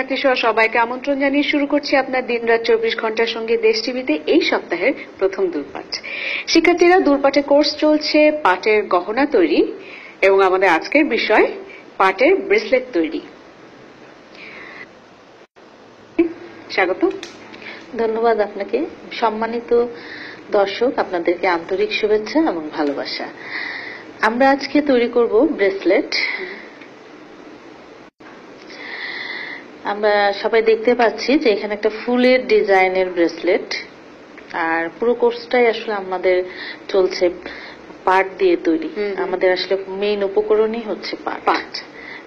শিক্ষার্থী সহ সবাইকে আমন্ত্রণ জানিয়ে শুরু করছি আপনার দিনরাত 24 ঘন্টার সঙ্গে দেশ টিভিতে এই সপ্তাহের প্রথম দূরপাঠ। শিক্ষার্থীরা দূরপাঠে কোর্স চলছে পাটের গহনা তৈরি এবং আমাদের আজকের বিষয় পাটের ব্রেসলেট তৈরি। স্বাগত। ধন্যবাদ আপনাকে। সম্মানিত দর্শক, আপনাদেরকে আন্তরিক শুভেচ্ছা এবং ভালোবাসা। আমরা আজকে তৈরি করব ব্রেসলেট। আমরা সবাই দেখতে পাচ্ছি যে এখানে একটা ফুলের ডিজাইনের ব্রেসলেট, আর পুরো কোর্সটাই আসলে আমাদের চলছে পাট দিয়ে তৈরি। আমাদের আসলে মেইন উপকরণই হচ্ছে পাট,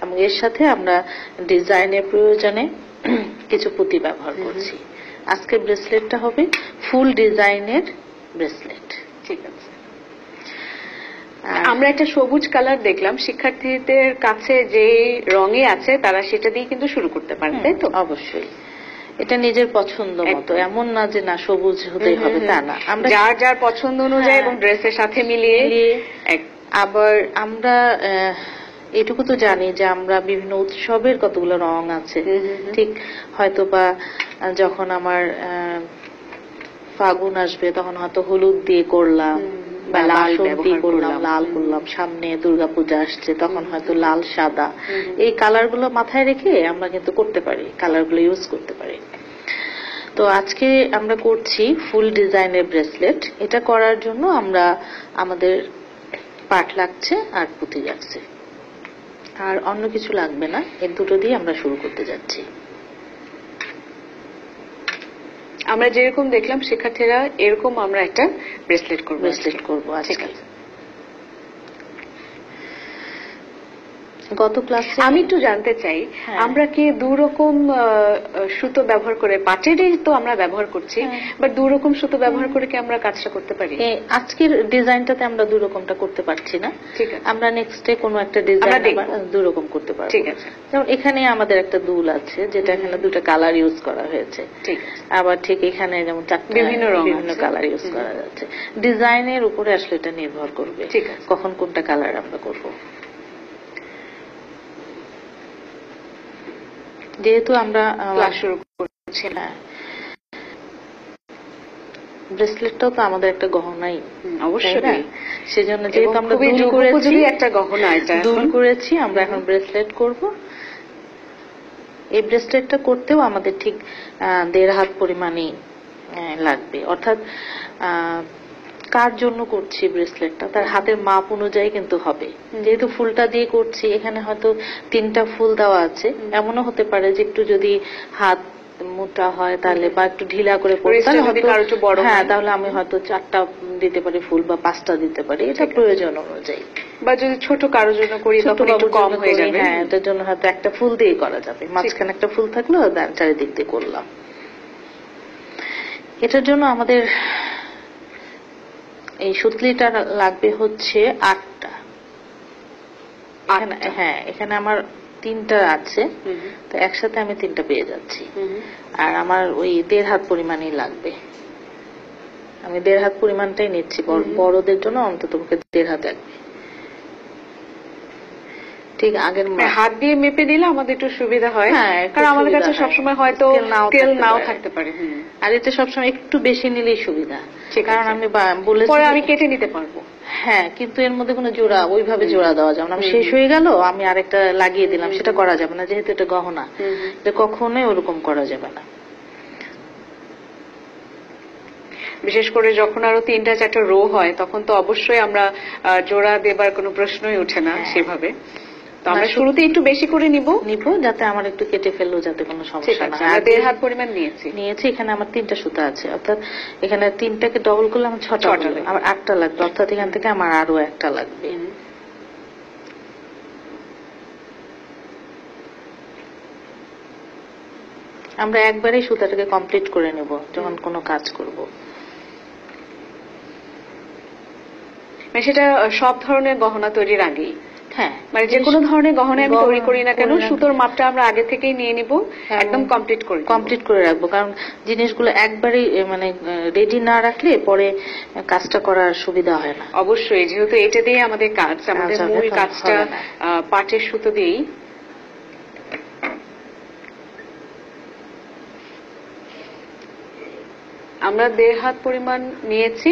এবং এর সাথে আমরা ডিজাইনের প্রয়োজনে কিছু পুঁতি ব্যবহার করছি। আজকে ব্রেসলেটটা হবে ফুল ডিজাইনের ব্রেসলেট। ঠিক আছে। আমরা একটা সবুজ কালার দেখলাম, শিক্ষার্থীদের কাছে যে রঙে আছে তারা সেটা দিয়ে কিন্তু শুরু করতে পারে, তাই তো? অবশ্যই, এটা নিজের পছন্দ মতো, এমন না যে না সবুজ হতেই হবে তা না, আমরা যার যার পছন্দ অনুযায়ী এবং ড্রেসের সাথে মিলিয়ে। আবার আমরা এটুকু তো জানি যে আমরা বিভিন্ন উৎসবের কতগুলো রং আছে, ঠিক হয়তো বা যখন আমার ফাগুন আসবে তখন হয়তো হলুদ দিয়ে করলাম, বাসন্তী করলাম, লাল করলাম, সামনে দুর্গাপূজা আসছে তখন হয়তো লাল সাদা, এই কালার গুলো মাথায় রেখে আমরা কিন্তু করতে পারি, কালার গুলো ইউজ করতে পারি। তো আজকে আমরা করছি ফুল ডিজাইনের ব্রেসলেট। এটা করার জন্য আমাদের পাট লাগছে আর পুঁতি লাগছে, আর অন্য কিছু লাগবে না। এর দুটো দিয়ে আমরা শুরু করতে যাচ্ছি। আমরা যেরকম দেখলাম শিক্ষার্থীরা এরকম আমরা একটা ব্রেসলেট করবো আজকে। গত ক্লাসে আমি একটু জানতে চাই, আমরা কি দুরকম সুতো ব্যবহার করে, পাটেরই তো আমরা ব্যবহার করছি, বাট দুরকম সুতো ব্যবহার করে কি আমরা কাজটা করতে পারি? আজকের ডিজাইনটাতে আমরা দুরকমটা করতে পারছি না, ঠিক আছে। আমরা নেক্সটে কোনো একটা ডিজাইন দুরকম করতে পারবো। ঠিক আছে। যেমন এখানে আমাদের একটা দুল আছে, যেটা এখানে দুটো কালার ইউজ করা হয়েছে। ঠিক। আবার ঠিক এখানে যেমন বিভিন্ন কালার ইউজ করা যাচ্ছে। ডিজাইনের উপরে আসলে এটা নির্ভর করবে কখন কোনটা কালার আমরা করবো। যেহেতু আমরা শুরু করছি, ব্রেসলেটটাও তো আমাদের একটা গহনাই, অবশ্যই, সেজন্য যেহেতু আমরা একটা গহনা দুল করেছি, আমরা এখন ব্রেসলেট করব। এই ব্রেসলেটটা করতেও আমাদের ঠিক 1.5 হাত পরিমাণই লাগবে, অর্থাৎ কার জন্য করছি ব্রেসলেটটা তার হাতের মাপ অনুযায়ী কিন্তু হবে। যেহেতু ফুলটা দিয়ে করছি, এখানে হয়তো 3টা ফুল দেওয়া আছে, এমনও হতে পারে যে একটু যদি হাত মোটা হয় তাহলে বা একটু ঢিলা করে তাহলে আমি হয়তো 4টা দিতে পারি ফুল, বা 5টা দিতে পারি, এটা প্রয়োজন অনুযায়ী। বা যদি ছোট কারোর জন্য করি তখন একটু কম হয়ে যাবে। হ্যাঁ, এটার জন্য হয়তো একটা ফুল দিয়ে করা যাবে, মাঝখানে একটা ফুল থাকলো, চারিদিক দিয়ে করলাম। এটার জন্য আমাদের এই সুতলিটা লাগবে হচ্ছে 8টা। হ্যাঁ, এখানে আমার 3টা আছে, তো একসাথে আমি 3টা পেয়ে যাচ্ছি। আর আমার ওই 1.5 হাত পরিমাণই লাগবে, আমি 1.5 হাত পরিমাণটাই নিচ্ছি। বড়দের জন্য অন্তত 1.5 হাত লাগবে। ঠিক আগের হাত দিয়ে মেপে দিলে আমাদের একটু সুবিধা হয়, কারণ আমাদের কাছে সবসময় হয়তো স্কেল নাও থাকতে পারে। আর এটা সবসময় একটু বেশি নিলেই সুবিধা, কারণ আমি বলেছি আমি কেটে নিতে পারবো। হ্যাঁ, কিন্তু এর মধ্যে কোনো জোড়া ওইভাবে জোড়া দেওয়া যাবে না। শেষ হয়ে গেল, আমি আরেকটা লাগিয়ে দিলাম, সেটা করা যাবে না, যেহেতু এটা গহনা, এটা কখনোই ওরকম করা যাবে না। বিশেষ করে যখন আরো 3টা 4টা রো হয় তখন তো অবশ্যই আমরা জোড়া দেবার কোনো প্রশ্নই ওঠে না সেভাবে। তো আমরা শুরুতে একটু বেশি করে নিব, যাতে আমার একটু কেটে ফেললেও যাতে কোনো সমস্যা না হয়। 1.5 হাত পরিমাণ নিয়েছি। এখানে আমার 3টা সুতা আছে, অর্থাৎ এখানে 3টাকে ডবল করলে আমার 6টা, আমার 8টা লাগবে, অর্থাৎ এখান থেকে আমার আরো একটা লাগবে। আমরা একবারেই সুতাটাকে কমপ্লিট করে নেব যখন কোনো কাজ করব। সেটা সব ধরনের গহনা তৈরির আগেই, হ্যাঁ, মানে যে কোনো ধরনের গহনা আমি তৈরি করি না কেন, সুতোর মাপটা আমরা আগে থেকেই নিয়ে নিব, একদম কমপ্লিট করে রাখবো। কারণ জিনিসগুলো একবারই মানে রেডি না রাখলে পরে কাজটা করার সুবিধা হয় না। অবশ্যই, যেহেতু এটা দিয়ে আমাদের কাজ, আমাদের মূল কাজটা পাটের সুতো দিয়েই। আমরা 1.5 হাত পরিমাণ নিয়েছি,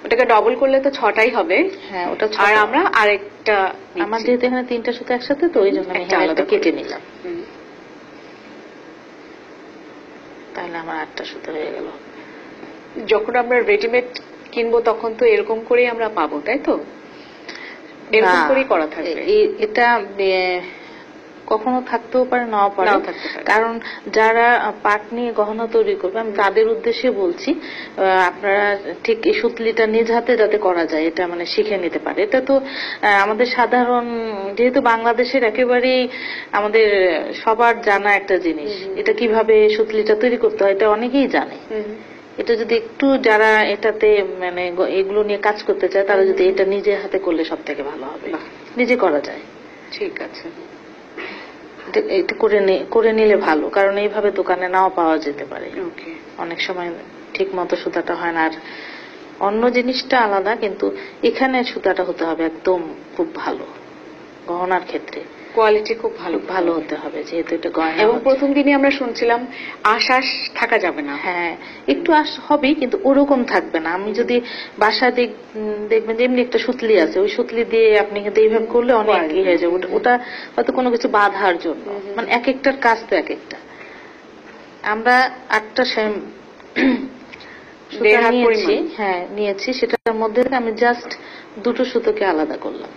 ওটাকে ডবল করলে তো 6টাই হবে। হ্যাঁ, ওটা আর আমরা আরেকটা, আমার যেহেতু এখানে 3টা সুতো একসাথে, তো ওই জন্য আমি আলাদা কেটে নিলাম। তাহলে আমার 8টা সুতো হয়ে গেল। যখন আমরা রেডিমেড কিনবো তখন তো এরকম করেই আমরা পাবো, তাই তো? এরকম করেই করা থাকবে। এটা কখনো থাকতেও পারে, নাও পারে। কারণ যারা পাট নিয়ে গহনা তৈরি করবে, আমি তাদের উদ্দেশ্যে বলছি, আপনারা ঠিক এই সুতলিটা নিজ হাতে যাতে করা যায়, এটা মানে শিখে নিতে পারে। এটা তো আমাদের সাধারণ, যেহেতু বাংলাদেশের একেবারেই আমাদের সবার জানা একটা জিনিস, এটা কিভাবে সুতলিটা তৈরি করতে হয় এটা অনেকেই জানে। এটা যদি একটু যারা এটাতে মানে এগুলো নিয়ে কাজ করতে চায়, তারা যদি এটা নিজে হাতে করলে সব থেকে ভালো হবে। নিজে করা যায়। ঠিক আছে, এটা করে নিলে ভালো, কারণ এইভাবে দোকানে নাও পাওয়া যেতে পারে। অনেক সময় ঠিক মতো সুতাটা হয় না। আর অন্য জিনিসটা আলাদা, কিন্তু এখানে সুতাটা হতে হবে একদম খুব ভালো। গহনার ক্ষেত্রে কোয়ালিটি খুব ভালো হতে হবে, যেহেতু এটা গয়না। এবং প্রথম দিনই আমরা শুনছিলাম আশ থাকা যাবে না। হ্যাঁ, একটু আশ হবেই, কিন্তু ওরকম থাকবে না। আমি যদি বাসায় দেখবেন যে এমনি একটা সুতলি আছে, ওই সুতলি দিয়ে আপনি কিন্তু এইভাবে করলে অনেক কি হয়ে যাবে। ওটা হয়তো কোনো কিছু বাঁধার জন্য, মানে এক একটার কাজ তো এক একটা। আমরা 8টা নিয়েছি। হ্যাঁ, নিয়েছি। সেটার মধ্যে আমি জাস্ট 2টো সুতোকে আলাদা করলাম,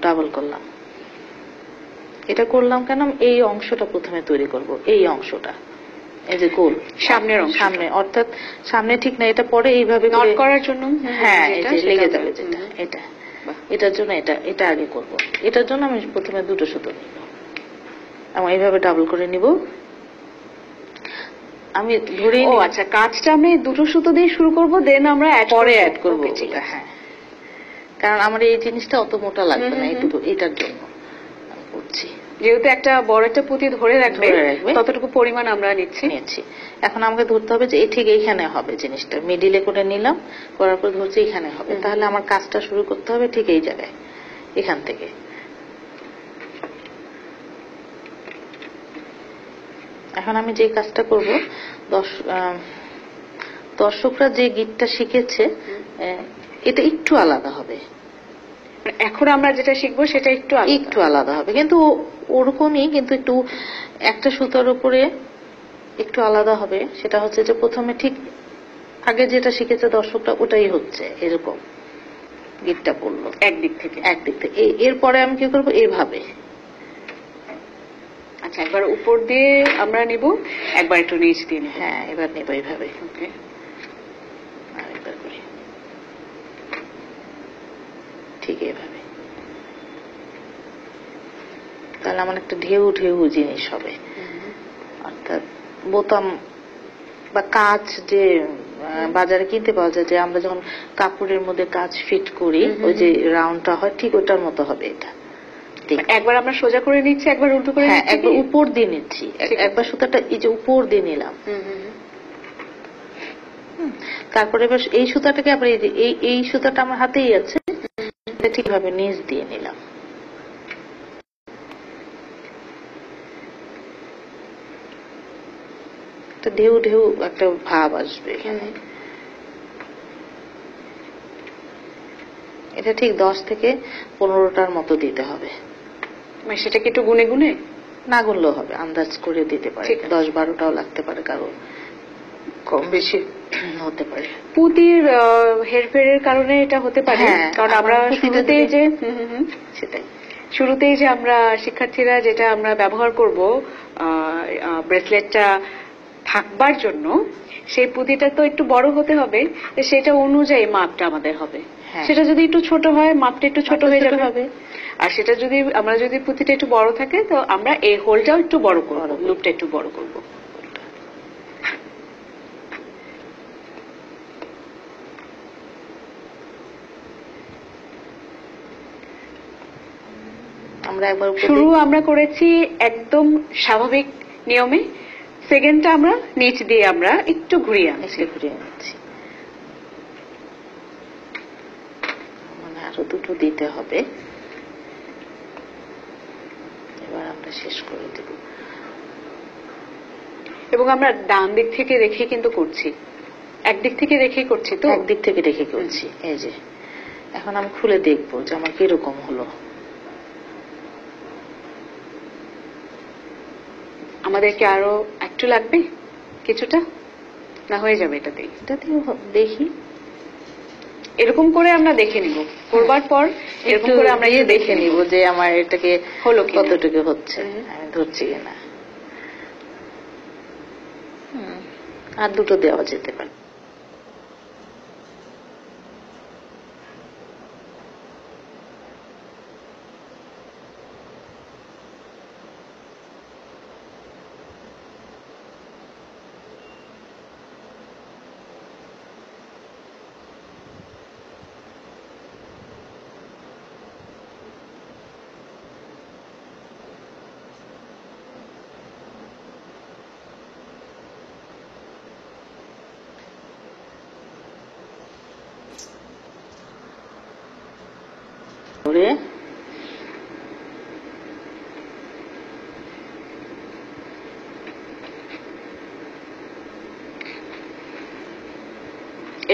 ডাবল করলাম। এটা করলাম কেন? এই অংশটা প্রথমে তৈরি করব, এই অংশটা, এই যে গোল সামনের অংশ, সামনে, অর্থাৎ সামনে ঠিক না, এটা পরে এইভাবে নট করার জন্য। হ্যাঁ, এই যে লেগে যাবে যেটা, এটার জন্য এটা আগে করব। এটার জন্য আমি প্রথমে 2টো সুতো নিব এবং এইভাবে ডাবল করে নিব। আমি ধরে, আচ্ছা, কাজটা আমি 2টো সুতো দিয়ে শুরু করব, দেন আমরা পরে অ্যাড করব। হ্যাঁ, কারণ আমার এই জিনিসটা অত মোটা লাগবে না, এইটুকু, এটার জন্য করছি। যেহেতু একটা বড় একটা পুঁতি ধরে রাখবে, ততটুকু পরিমাণ আমরা নিচ্ছি। এখন আমাকে ধরতে হবে যে ঠিক এইখানে হবে জিনিসটা, মিডিলে করে নিলাম, করার পর ধরছি এখানে হবে। তাহলে আমার কাজটা শুরু করতে হবে ঠিক এই জায়গায়, এখান থেকে। এখন আমি যে কাজটা করব, দর্শকরা যে গীতটা শিখেছে এটা একটু আলাদা হবে। এখন আমরা যেটা শিখবো সেটা একটু আলাদা হবে, কিন্তু ওরকমই, কিন্তু একটু একটা সুতার উপরে একটু আলাদা হবে। সেটা হচ্ছে যে প্রথমে ঠিক আগে যেটা শিখেছে দর্শকরা, ওটাই হচ্ছে এরকম গীতটা পড়লো একদিক থেকে। এরপরে আমি কি করবো, এইভাবে। আচ্ছা, একবার উপর দিয়ে আমরা নিব, একবার একটু নিচ দিয়ে। হ্যাঁ, এবার নেব এইভাবে। ঠিক এইভাবে। তাহলে আমার একটা ঢেউ ঢেউ জিনিস হবে। অর্থাৎ বোতাম বা কাজ যে বাজারে কিনতে পাওয়া যায়, যে আমরা যখন কাপড়ের মধ্যে কাজ ফিট করি, ওই যে রাউন্ডটা হয়, ঠিক ওটার মতো হবে এটা। একবার আমরা সোজা করে নিচ্ছি, একবার উল্টো করে নিচ্ছি, একবার উপর দিয়ে নিচ্ছি, একবার সুতাটা এই যে উপর দিয়ে নিলাম। তারপরে এবার এই সুতাটাকে আবার এই সুতাটা আমার হাতেই আছে, ঠিকভাবে নিচ দিয়ে নিলাম। একটা ঢেউ ঢেউ একটা ভাব আসবে এখানে। এটা ঠিক 10 থেকে 15টার মতো দিতে হবে। সেটাকে একটু গুনে গুনে, না গুনলেও হবে, আন্দাজ করে দিতে পারে। 10-12টাও লাগতে পারে, কারো কম বেশি হতে পারে। পুঁতির হেরফেরের কারণে এটা হতে পারে, কারণ আমরা শুরুতেই যে আমরা শিক্ষার্থীরা যেটা আমরা ব্যবহার করব ব্রেসলেটটা থাকবার জন্য, সেই পুঁতিটা তো একটু বড় হতে হবে, সেটা অনুযায়ী মাপটা আমাদের হবে। সেটা যদি একটু ছোট হয়, মাপটা একটু ছোট হয়ে যাবে। আর সেটা যদি আমরা যদি পুঁতিটা একটু বড় থাকে, তো আমরা এই হোলটাও একটু বড় করব, লুপটা একটু বড় করব। শুরু আমরা করেছি একদম স্বাভাবিক নিয়মে, সেকেন্ডটা আমরা নিচ দিয়ে আমরা একটু ঘুরিয়ে আনছি। মানে আরো 2টো দিতে হবে। এবার আমরা শেষ করে দেব। এবং আমরা ডান দিক থেকে রেখে কিন্তু করছি, একদিক থেকে রেখে করছি, তো একদিক থেকে রেখে করছি। এই যে এখন আমি খুলে দেখবো যে আমার কিরকম হলো। আমাদেরকে আরো একটু লাগবে কিছুটা, না হয়ে যাবে এটাতেই? এটাতেও দেখি, এরকম করে আমরা দেখে নিব, করবার পর এরকম করে আমরা একটু দেখে নিব যে আমার এটাকে হলো কতটুকু হচ্ছে, আমি ধরছি কিনা। আর দুটো দেওয়া যেতে পারে। করে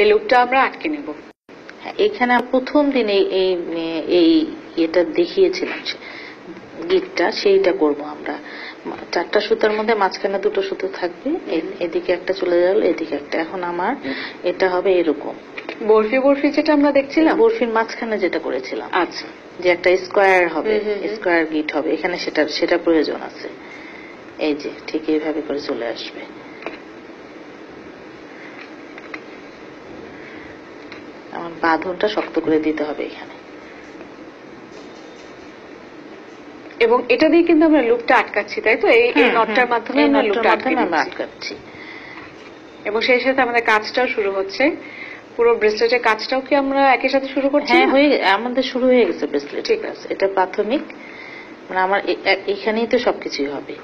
এই লুপটা আমরা আটকে নেব। এখানে প্রথম দিনে এই এটা দেখিয়েছিলাম গিটটা, সেইটা করব আমরা। 4টা সুতার মধ্যে মাঝখানে 2টো সুতো থাকবে, এদিকে একটা চলে গেল, এদিকে একটা। এখন আমার এটা হবে এরকম বরফি বরফি যেটা আমরা দেখছিলাম, বরফির মাঝখানে যেটা করেছিলাম। আচ্ছা, যে একটা স্কোয়ার হবে, স্কোয়ার গিট হবে, এখানে সেটা প্রয়োজন আছে। এই যে ঠিক এইভাবে করে চলে আসবে। আমার বাঁধনটা শক্ত করে দিতে হবে এখানে, এবং এটা দিয়ে কিন্তু আমরা লুপটা আটকাচ্ছি, তাই তো? এই নটটার মাধ্যমে আমরা লুপটা আটকাচ্ছি। এবং সেই সাথে আমাদের কাজটাও শুরু হচ্ছে। পুরো ব্রেসলেটের কাজটাও কি আমরা একই সাথে শুরু করছি? হ্যাঁ, আমাদের শুরু হয়ে গেছে ব্রেসলেট। ঠিক আছে, এটা প্রাথমিক, মানে আমার এখানেই তো সবকিছুই হবে।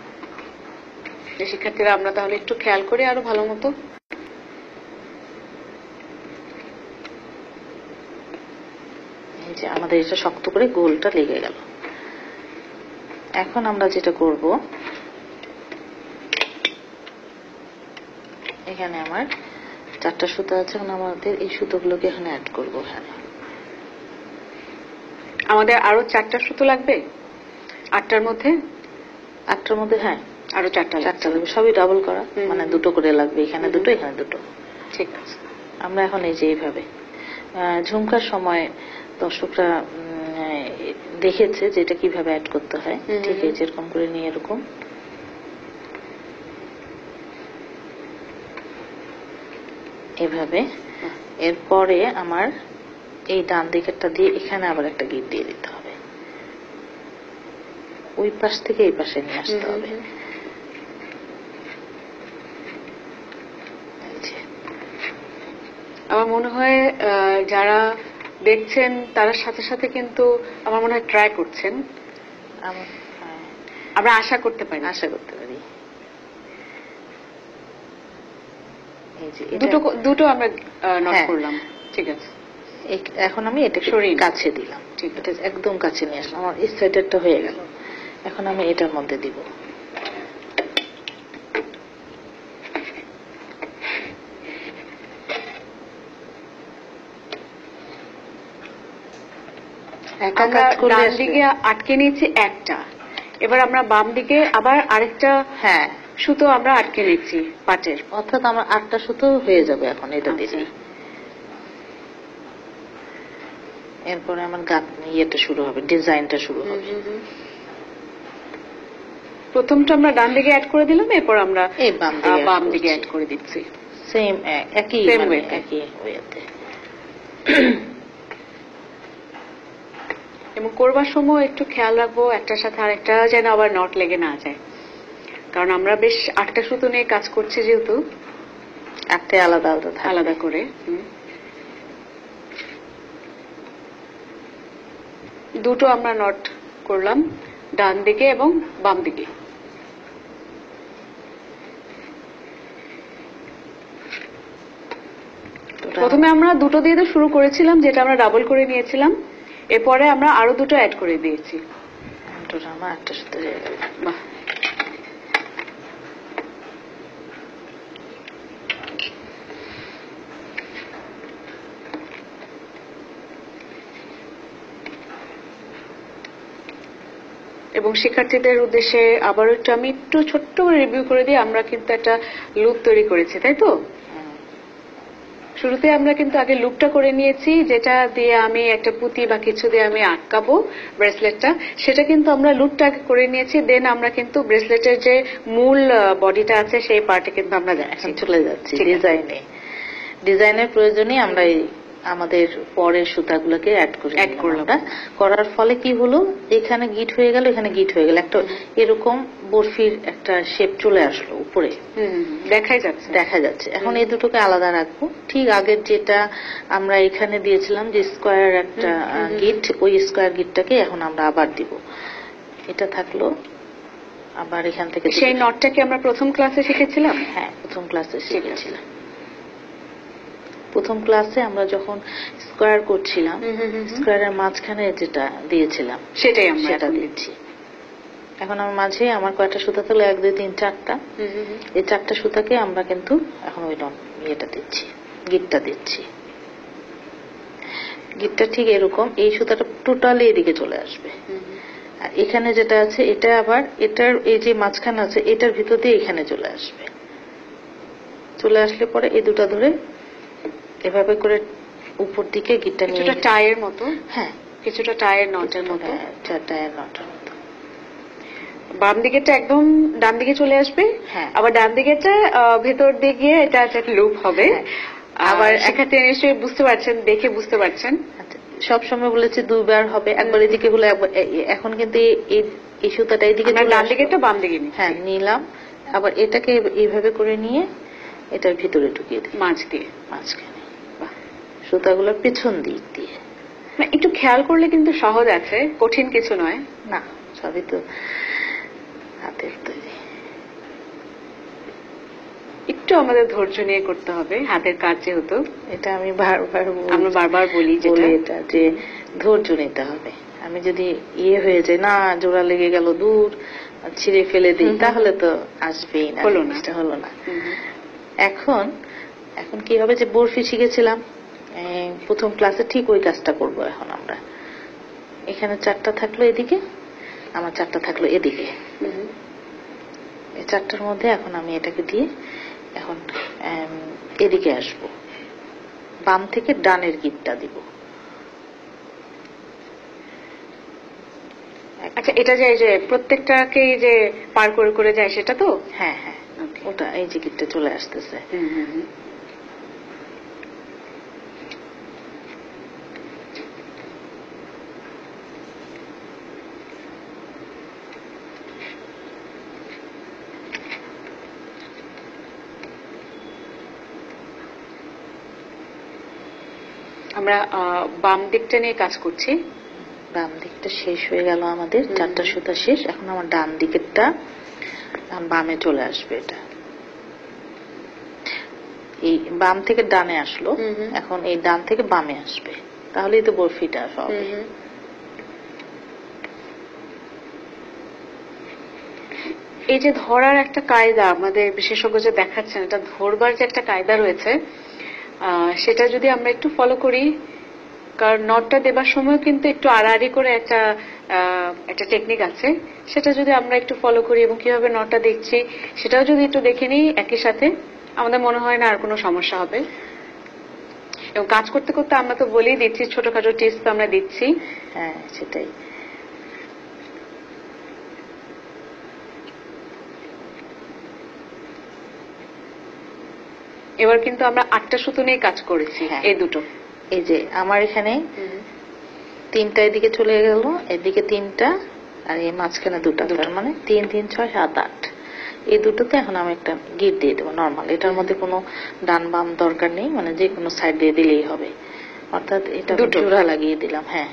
শিক্ষার্থীরা আমরা তাহলে একটু খেয়াল করি আরো ভালো মতো। এই যে আমাদের এটা শক্ত করে গোলটা লেগে গেল। এখন আমরা যেটা করব, এখানে আমার 4টা সুতো আছে, এখন আমাদের এই সুতোগুলোকে এখানে অ্যাড করবো। এখানে আমাদের আরো 4টা সুতো লাগবে 8টার মধ্যে। 8টার মধ্যে হ্যাঁ, আরো 4টা লাগবে, সবই ডাবল করা, মানে 2টো করে লাগবে, এখানে 2টো, এখানে 2টো। ঠিক আছে। আমরা এখন এই যে এইভাবে ঝুমকার সময় দর্শকরা দেখেছে যে এটা কিভাবে অ্যাড করতে হয়। ঠিক আছে, এরকম করে নিয়ে এরকম এভাবে। এরপরে আমার এই ডান দিকেরটা দিয়ে এখানে আবার একটা গিট দিয়ে দিতে হবে, ওই পাশ থেকে এই পাশে নিয়ে আসতে হবে। আমার মনে হয় যারা দেখছেন তারা সাথে সাথে কিন্তু আমার মনে হয় ট্রাই করছেন। আমরা আশা করতে পারি। দুটো আমরা নোট করলাম। ঠিক আছে, এখন আমি এটা কাছে দিলাম। ঠিক আছে, একদম কাছে নিয়ে আসলাম, আমার এই সাইডেরটা হয়ে গেল। এখন আমি এটার মধ্যে দিব। ডান দিকে আটকে নিয়েছি একটা, এবার আমরা বাম দিকে আবার আরেকটা সুতো আমরা আটকে নিচ্ছি পাটের, অর্থাৎ আমার 8টা সুতো হয়ে যাবে এখন এটা দিলে। এরপরে আমার ইয়েটা শুরু হবে, ডিজাইনটা শুরু হবে। প্রথমটা আমরা ডান দিকে অ্যাড করে দিলাম, এরপর আমরা এই বাম দিকে অ্যাড করে দিচ্ছি। সেম একই ওয়েতে। এবং করবার সময় একটু খেয়াল রাখবো একটার সাথে আরেকটা যেন আবার নট লেগে না যায়, কারণ আমরা বেশ 8টা সুতো নিয়ে কাজ করছি, যেহেতু 8টে আলাদা আলাদা করে। দুটো আমরা নট করলাম ডান দিকে এবং বাম দিকে। প্রথমে আমরা দুটো দিয়ে তো শুরু করেছিলাম, যেটা আমরা ডাবল করে নিয়েছিলাম, এরপরে আমরা আরো দুটো অ্যাড করে দিয়েছি। আমার 8টা সুতো হয়ে গেল। বাহ, এবং শিক্ষার্থীদের উদ্দেশ্যে আবারও একটু আমি একটু ছোট্ট করে রিভিউ করে দিই। আমরা কিন্তু একটা লুপ তৈরি করেছি, তাই তো? শুরুতে আমরা কিন্তু আগে লুপটা করে নিয়েছি, যেটা দিয়ে আমি একটা পুঁতি বা কিছু দিয়ে আমি আটকাবো ব্রেসলেটটা, সেটা কিন্তু আমরা লুপটা আগে করে নিয়েছি। দেন আমরা কিন্তু ব্রেসলেটের যে মূল বডিটা আছে সেই পার্টে কিন্তু আমরা এখন চলে যাচ্ছি ডিজাইনের প্রয়োজনে আমরা আমাদের পরের সুতাগুলোকে অ্যাড করলাম। করার ফলে কি হলো, এখানে গিট হয়ে গেল, এখানে গিট হয়ে গেল, একটা এরকম বরফির একটা শেপ চলে আসলো উপরে, দেখা যাচ্ছে। এখন এই দুটোকে আলাদা রাখবো। ঠিক আগের যেটা আমরা এখানে দিয়েছিলাম যে স্কোয়ার একটা গিট, ওই স্কোয়ার গিটটাকে এখন আমরা আবার দিব। এটা থাকলো, আবার এখান থেকে সেই নটটাকে আমরা প্রথম ক্লাসে শিখেছিলাম। হ্যাঁ, প্রথম ক্লাসে শিখেছিলাম। প্রথম ক্লাসে আমরা যখন স্কোয়ার করছিলাম, স্কোয়ারের মাঝখানে যেটা দিয়েছিলাম সেটাই আমরা দিচ্ছি। এখন আমার মাঝে আমার কয়টা সুতা থাকলো, 1 2 3 4টা। এই 4টা সুতাকে আমরা কিন্তু এখন ওই ইয়েটা দিচ্ছি, গিটটা দিচ্ছি। গিটটা ঠিক এরকম, এই সুতাটা টোটালি এদিকে চলে আসবে। আর এখানে যেটা আছে এটা আবার এটার এই যে মাঝখানে আছে এটার ভিতর দিয়ে এখানে চলে আসবে। চলে আসলে পরে এই দুটা ধরে এভাবে করে উপর দিকে গিটটা নিয়ে, কিছুটা টাইয়ের মতো। হ্যাঁ, কিছুটা টাইয়ের নটের মতো। টাইয়ের নটের মতো। বাম দিকেরটা একদম ডান দিকে চলে আসবে। হ্যাঁ, আবার ডান দিকেরটা ভেতর দিয়ে গিয়ে এটা একটা লুপ হবে। আবার এক্ষেত্রে নিশ্চয়ই বুঝতে পারছেন, দেখে বুঝতে পারছেন। সব সময় বলেছি 2 বার হবে, একবার এদিকে হলো, এখন কিন্তু এই সুতাটা এদিকে ডান দিকেরটা বাম দিকে নিলাম। আবার এটাকে এইভাবে করে নিয়ে এটার ভিতরে ঢুকিয়ে দিই, মাঝখানে সুতাগুলো পেছন দিক দিয়ে। একটু খেয়াল করলে কিন্তু সহজ আছে, কঠিন কিছু নয়। না, সবই তো হাতের তৈরি। একটু আমাদের ধৈর্য নিয়ে করতে হবে, হাতের কাজ যেহেতু। এটা আমি আমরা বারবার বলি এটা যে ধৈর্য নিতে হবে। আমি যদি হয়ে যায়, না জোড়া লেগে গেল, দূর ছিঁড়ে ফেলে দিই, তাহলে তো আসবেই না, হলো না। এখন কি হবে, যে বরফি শিখেছিলাম প্রথম ক্লাসে, ঠিক ওই কাজটা করব। এখন আমরা এখানে 4টা থাকলো এদিকে, আমার 4টা থাকলো এদিকে। এই 4টার মধ্যে এখন আমি এটাকে দিয়ে এখন এদিকে আসব, বাম থেকে ডানের গিটটা দিব। আচ্ছা, এটা যে প্রত্যেকটাকে যে পার করে করে যায় সেটা তো? হ্যাঁ, ওটা এই যে গিটটা চলে আসতেছে। আমরা বাম দিকটা নিয়ে কাজ করছি। বাম দিকটা শেষ হয়ে গেল আমাদের, 4টা সুতা শেষ। এখন আমার ডান দিকেরটা বামে চলে আসবে। এটা এই বাম থেকে ডানে আসলো, এখন এই ডান থেকে বামে আসবে, তাহলেই তো বরফিটা হবে। এই যে ধরার একটা কায়দা আমাদের বিশেষজ্ঞ যে দেখাচ্ছেন, এটা ধরবার যে একটা কায়দা রয়েছে, সেটা যদি আমরা একটু ফলো করি, কারণ নটটা দেবার সময় কিন্তু একটু আড়াআড়ি করে একটা টেকনিক আছে, সেটা যদি আমরা একটু ফলো করি এবং কিভাবে নটটা দেখছি সেটাও যদি একটু দেখে নিই একই সাথে, আমাদের মনে হয় না আর কোনো সমস্যা হবে। এবং কাজ করতে করতে আমরা তো বলেই দিচ্ছি, ছোটখাটো টিপস তো আমরা দিচ্ছি। হ্যাঁ, সেটাই। এবার কিন্তু আমরা 8টা সুতো নিয়ে কাজ করেছি। এই দুটো, এই যে আমার এখানে 3টা এদিকে চলে গেল, এদিকে 3টা, আর এই মাঝখানে 2টা, তার মানে 3 3 6 7 8। এই দুটোতে এখন আমি একটা গিট দিয়ে দেবো নর্মাল। এটার মধ্যে কোনো ডান বাম দরকার নেই, মানে যে কোনো সাইড দিয়ে দিলেই হবে। অর্থাৎ এটা জোড়া লাগিয়ে দিলাম। হ্যাঁ,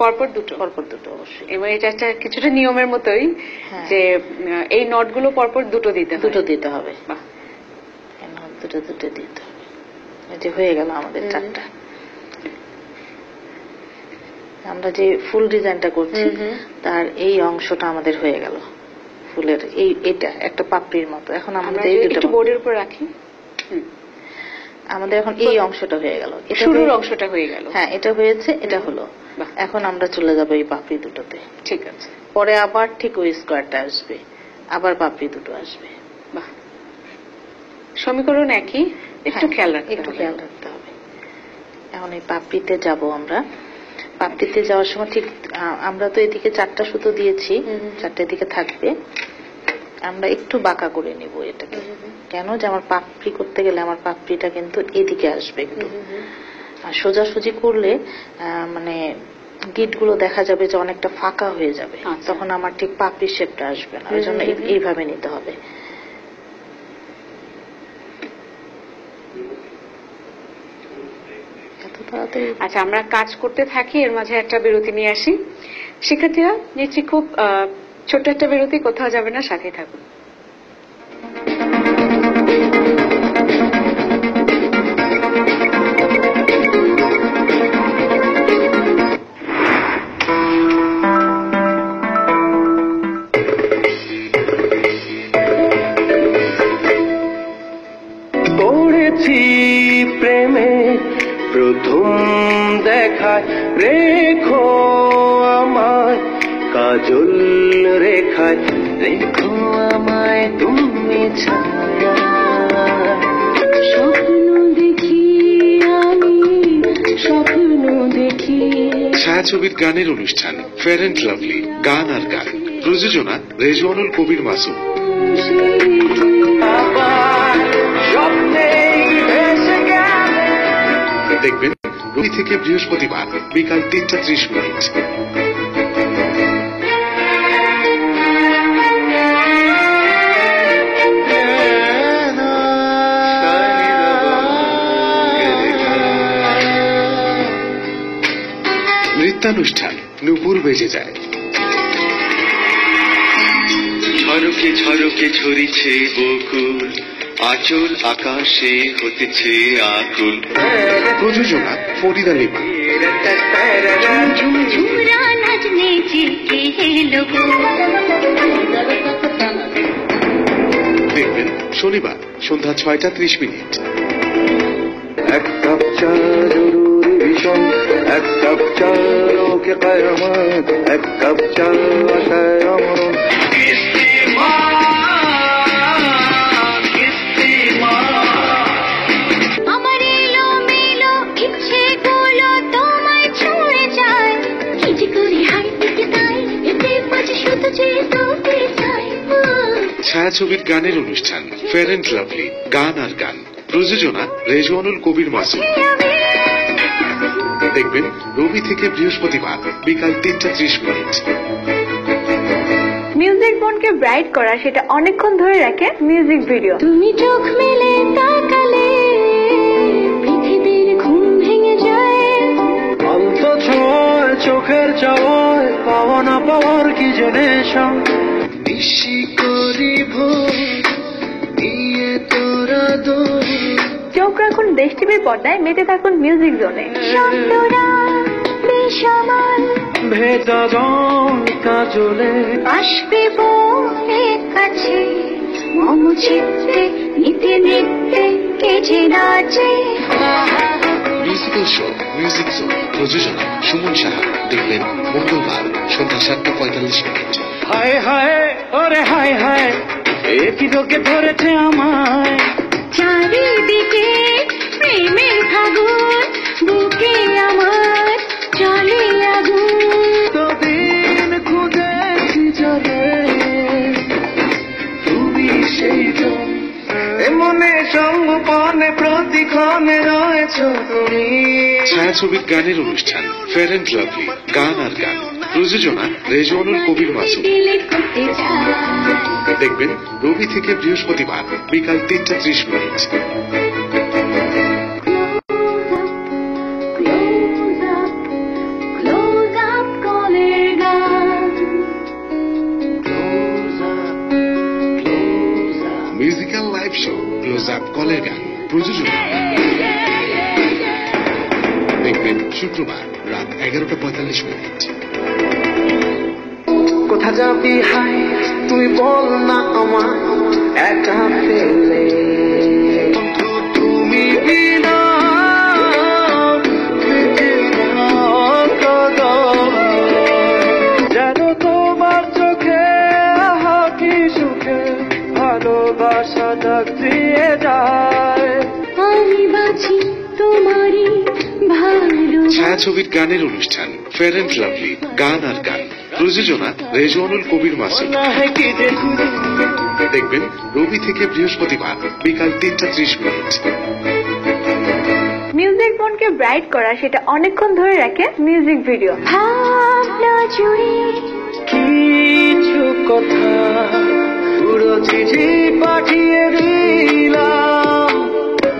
পরপর দুটো অবশ্যই। এবং এটা একটা কিছুটা নিয়মের মতোই, যে এই নটগুলো পরপর দুটো দিতে হবে। বাহ, দুটো দিতে হবে। এই যে হয়ে গেল আমাদের 4টা। আমরা যে ফুল ডিজাইনটা করছি তার এই অংশটা আমাদের হয়ে গেল ফুলের, এটা একটা পাপড়ির মতো। এখন আমরা একটু বোর্ডের উপর রাখি। আমাদের এখন এই অংশটা হয়ে গেল, শুরুর অংশটা হয়ে গেল। হ্যাঁ, এটা হয়েছে, এটা হলো। এখন আমরা চলে যাবো এই পাপড়ি দুটোতে। ঠিক আছে, পরে আবার ঠিক ওই স্কোয়ারটা আসবে, আবার পাপড়ি দুটো আসবে। বাহ, সমীকরণ একই, একটু খেয়াল রাখতে হবে। এখন এই পাপড়িতে যাব আমরা। পাপড়িতে যাওয়ার সময় ঠিক আমরা তো এদিকে 4টা সুতো দিয়েছি, 4টার দিকে থাকবে, আমরা একটু বাঁকা করে নিব এটাকে। কেন যে আমার পাপড়ি করতে গেলে আমার পাপড়িটা কিন্তু এদিকে আসবে একটু, আর সোজাসুজি করলে মানে গিটগুলো দেখা যাবে যে অনেকটা ফাঁকা হয়ে যাবে, তখন আমার ঠিক পাপড়ির শেপটা আসবে না। ওই জন্য এইভাবে নিতে হবে। আচ্ছা, আমরা কাজ করতে থাকি, এর মাঝে একটা বিরতি নিয়ে আসি। শিক্ষার্থীরা নিশ্চয়ই খুব ছোট্ট একটা বিরতি, কোথাও যাবে না, সাথেই থাকুন। পড়েছি প্রেমে প্রথম দেখায়, রেখো আমায় কাজল রেখায়, রেখো আমায় তুমি ছায়া। স্বপ্ন দেখি আমি, স্বপ্ন দেখি। ছায়াছবির গানের অনুষ্ঠান ফেয়ার অ্যান্ড লাভলি, গান আর গান। প্রযোজনা রেজওয়ানুল কবির মাসুম। দেখবেন রবি থেকে বৃহস্পতিবার বিকাল 3:30। নৃত্যানুষ্ঠান নুপুর বেজে যায়। ঝরকে ঝরকে ঝরিছে বকুল, আঁচল আকাশে হতেছে আকুল। প্রযোজনা ফরিদা লিমা। দেখবেন শনিবার সন্ধ্যা 6:30। এক কাপ চা জরুরি ভীষণ, এক কাপ চা লোকে কায়ামত, এক কাপ চা আশায় অমরণ। আমার এলো মেলো ইচ্ছে গুলো তোমায় ছুঁয়ে যায়, কি যে করি হাই থেকে তাই, এতে পাচ্ছে শুধু যে তোকে চাই। ছায়াছবির গানের অনুষ্ঠান ফেয়ার অ্যান্ড লাভলি, গান আর গান। প্রযোজনা রেজওয়ানুল কবির মাসুম। দেখবেন রবি থেকে বৃহস্পতিবার বিকাল 3:30। মিউজিক বোনকে ব্রাইট করা, সেটা অনেকক্ষণ ধরে রাখে মিউজিক ভিডিও। তুমি চোখ মেলে তাকালে পৃথিবীর ঘুম ভেঙে যায়। অন্ত ছোঁয় চোখের চাওয়ায়, পাওয়া না পাওয়ার কি জেনে নিশি করি ভোর নিয়ে তোরা দোর। চোখ রাখুন দেশ টিভির পর্দায়, মেতে থাকুন মিউজিক জোনে। শব্দরা বেসামাল ভেজা রং কাজলে আসবে বলে কাছে, মম চিত্তে নিতে নিতে কে যে নাচে। Musical show music zone. প্রযোজনা সুমন সাহা। দেখবেন মঙ্গলবার সন্ধ্যা 7:45। হায় হায় ওরে হায় হায়, একই রোগে ধরেছে আমায়। চারিদিকে প্রেমের ফাগুন, বুকে আমার চলে আগুন। তোদিন খুঁজেছি জলে, তুমি সেই জন। মনে সঙ্গপনে প্রতিক্ষণে রয়েছ তুমি। ছায়াছবির গানের অনুষ্ঠান ফেয়ার অ্যান্ড লাভলি, গান আর গান। প্রযোজনা রেজওয়ানুল কবির মাসুম। দেখবেন রবি থেকে বৃহস্পতিবার বিকাল 3:30। Musical live show close up কলের গান। প্রযোজনা দেখবেন শুক্রবার রাত 11:45। কোথা যাবি হাই তুই বল না আমায়, একা ফেলে তুমি বিনা ছায়াছবির গানের অনুষ্ঠান ফেয়ার অ্যান্ড লাভলি গান আর গান, প্রযোজনা রেজওয়ানুল কবির মাসুদ। দেখবেন রবি থেকে বৃহস্পতিবার বিকাল 3:30। মিউজিক মনকে ব্রাইট করা, সেটা অনেকক্ষণ ধরে রাখে মিউজিক ভিডিও। ভাবনা জুড়ে কিছু কথা পুরো চিঠি পাঠিয়ে দিলাম,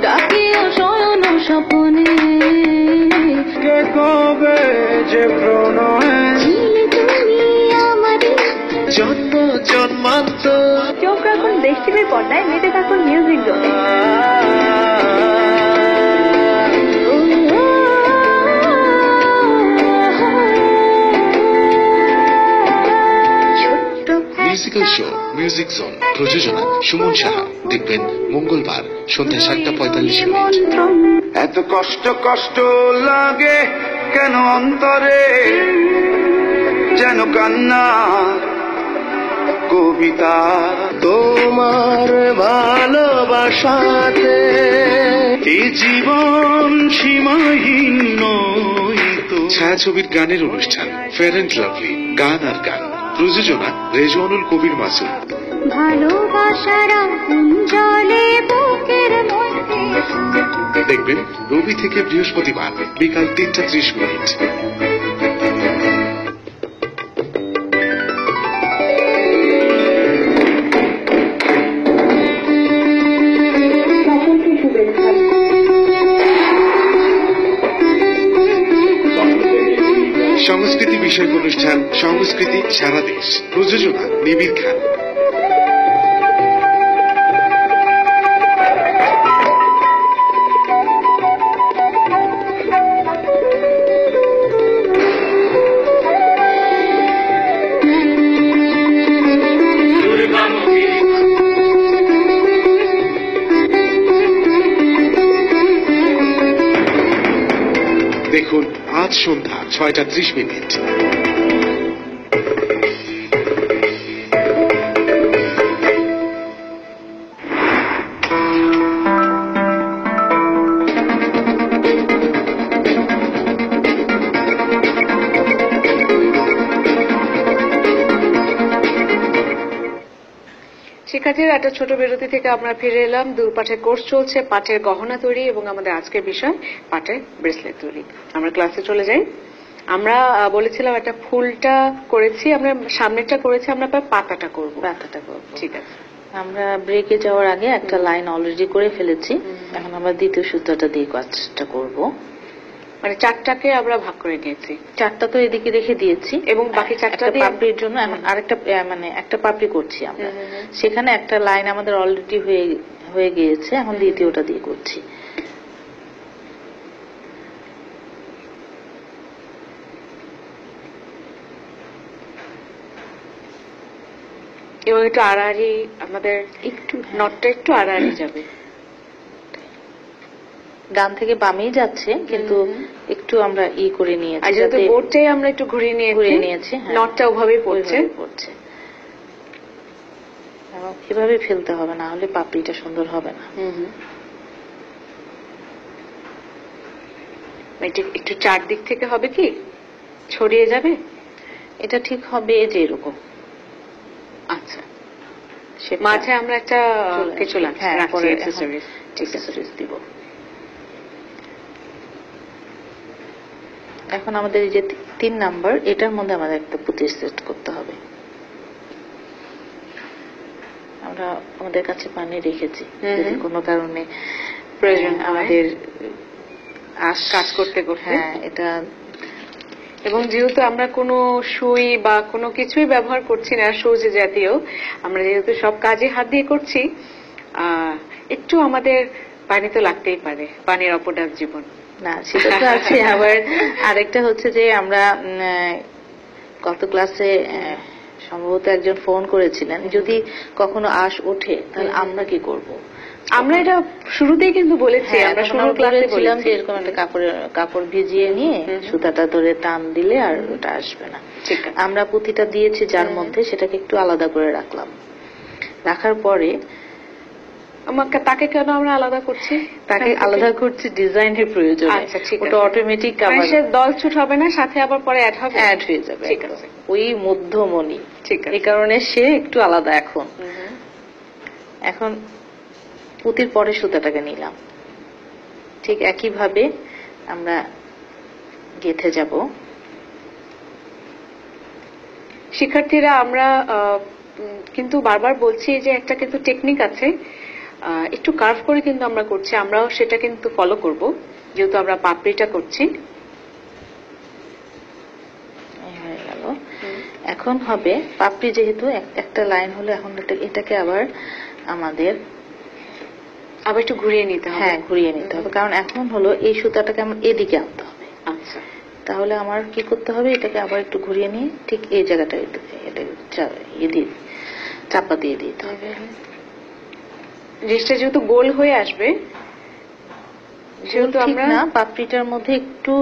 ডাকিও শয়ন স্বপনে কে কবে যে প্রণয় ছিলে তুমি আমারই জন্ম জন্মান্তর। চোখ রাখুন দেশ টিভির পর্দায়, মেতে থাকুন মিউজিক জোনে। মিউজিক্যাল শো মিউজিক জোন, প্রযোজনা সুমন সাহা। দেখবেন মঙ্গলবার সন্ধ্যা 7:45। এত কষ্ট কষ্ট লাগে কেন অন্তরে, যেন কান্না কবিতা তোমার ভালোবাসাতে। এই জীবন সীমাহীন নয়তো। ছায়াছবির গানের অনুষ্ঠান ফেয়ার অ্যান্ড লাভলি গান আর গান, প্রযোজনা রেজওয়ানুল কবির মাসুদ। ভালোবাসার আগুন জ্বলে বুকের মধ্যে। দেখবেন রবি থেকে বৃহস্পতিবার বিকাল 3:30। সংস্কৃতি বিষয়ক অনুষ্ঠান সংস্কৃতি সারা দেশ, প্রযোজনা নিবিড় খান। দেখুন আজ সন্ধ্যা 6:30। শিক্ষার্থীরা, একটা ছোট বিরতি থেকে আমরা ফিরে এলাম। দূরপাঠের কোর্স চলছে, পাটের গহনা তৈরি এবং আমাদের আজকের বিষয় পাটের ব্রেসলেট তৈরি। আমরা ক্লাসে চলে যাই। আমরা বলেছিলাম একটা ফুলটা করেছি, আমরা সামনেরটা করেছি, আমরা পাতাটা করবো। পাতাটা করবো, ঠিক আছে। আমরা ব্রেকে যাওয়ার আগে একটা লাইন অলরেডি করে ফেলেছি, এখন আমরা দ্বিতীয় সূত্রটা দিয়ে কাজটা করব। মানে চারটাকে আমরা ভাগ করে নিয়েছি, চারটা তো এদিকে রেখে দিয়েছি এবং বাকি চারটা দিয়ে পাপড়ির জন্য এখন আরেকটা মানে একটা পাপড়ি করছি আমরা। সেখানে একটা লাইন আমাদের অলরেডি হয়ে গিয়েছে, এখন দ্বিতীয়টা দিয়ে করছি। এবং একটু আড়াআড়ি, আমাদের একটু নটটা একটু আড়াআড়ি যাবে। ডান থেকে বামেই যাচ্ছে, কিন্তু একটু আমরা করে নিয়েছি, আর যেহেতু বোর্ডটাই আমরা একটু ঘুরিয়ে নিয়েছি, নটটা ওভাবেই পড়ছে। এবং এভাবে ফেলতে হবে, না হলে পাপড়িটা সুন্দর হবে না। একটু চারদিক থেকে হবে কি ছড়িয়ে যাবে, এটা ঠিক হবে যে এরকম। আচ্ছা, মাঝে আমরা একটা কিছু অ্যাকসেসরিজ দিব। এখন আমাদের এই যে 3 নাম্বার, এটার মধ্যে আমাদের একটা পুঁতি সেট করতে হবে। আমরা আমাদের কাছে পানি রেখেছি, যদি কোনো কারণে প্রয়োজন আমাদের কাজ করতে করতে। হ্যাঁ, এটা। এবং যেহেতু আমরা কোনো সুই বা কোনো কিছুই ব্যবহার করছি না সুচ জাতীয়, আমরা যেহেতু সব কাজে হাত দিয়ে করছি, একটু আমাদের পানি তো লাগতেই পারে, পানির অপডাক জীবন না, সেটা তো আছে। আবার আরেকটা হচ্ছে যে আমরা গত ক্লাসে সম্ভবত একজন ফোন করেছিলেন, যদি কখনো আঁশ ওঠে তাহলে আমরা কি করব। আমরা এটা শুরুতেই কিন্তু বলেছি, আমরা শুরুর ক্লাসে বলেছিলাম যে এরকম একটা কাপড় ভিজিয়ে নিয়ে সুতাটা ধরে টান দিলে আর ওটা আসবে না। আমরা পুঁতিটা দিয়েছি যার মধ্যে, সেটাকে একটু আলাদা করে রাখলাম। রাখার পরে আমাকে তাকে কেন আমরা আলাদা করছি? তাকে আলাদা করছি ডিজাইনের প্রয়োজন। আচ্ছা ঠিক আছে, ওটা অটোমেটিক সে দল ছুট হবে না, সাথে আবার পরে অ্যাড হয়ে যাবে। ঠিক আছে, ওই মধ্যমণি। ঠিক আছে, এই কারণে সে একটু আলাদা। এখন পুঁতির পরে সুতাটাকে নিলাম, ঠিক একইভাবে আমরা গেঁথে যাব। শিক্ষার্থীরা আমরা কিন্তু বারবার বলছি যে একটা কিন্তু টেকনিক আছে, একটু কার্ভ করে কিন্তু আমরা করছি, আমরাও সেটা কিন্তু ফলো করব, যেহেতু আমরা পাপড়িটা করছি। হয়ে গেল। এখন হবে পাপড়ি, যেহেতু একটা লাইন হলো, এখন এটাকে আবার আমাদের আবার একটু ঘুরিয়ে নিতে হবে। হ্যাঁ, ঘুরিয়ে নিতে হবে, কারণ এখন হলো এই সুতাটাকে আমার এদিকে আনতে হবে। আচ্ছা, তাহলে আমার কি করতে হবে, এটাকে আবার একটু ঘুরিয়ে নিয়ে ঠিক এই জায়গাটা চাপা দিয়ে দিতে হবে। জিনিসটা যেহেতু গোল হয়ে আসবে, সেহেতু আমরা পাপড়িটার মধ্যে একটু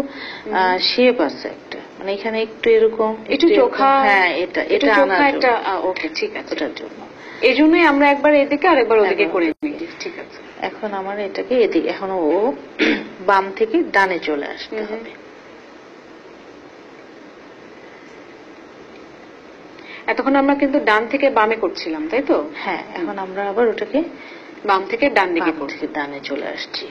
শেপ আছে একটা, মানে এখানে একটু এরকম একটু চোখা, হ্যাঁ এটা একটা ওকে ঠিক আছে, ওটার জন্য এই জন্যই আমরা একবার এদিকে আর একবার ওদিকে করে নিই। ঠিক আছে, এখন আমার এটাকে এদিকে, এখন ও বাম থেকে ডানে চলে আসতে হবে। এতক্ষণ আমরা কিন্তু ডান থেকে বামে করছিলাম, তাই তো? হ্যাঁ, এখন আমরা আবার ওটাকে বাম থেকে ডান দিকে করছি, ডানে চলে আসছি।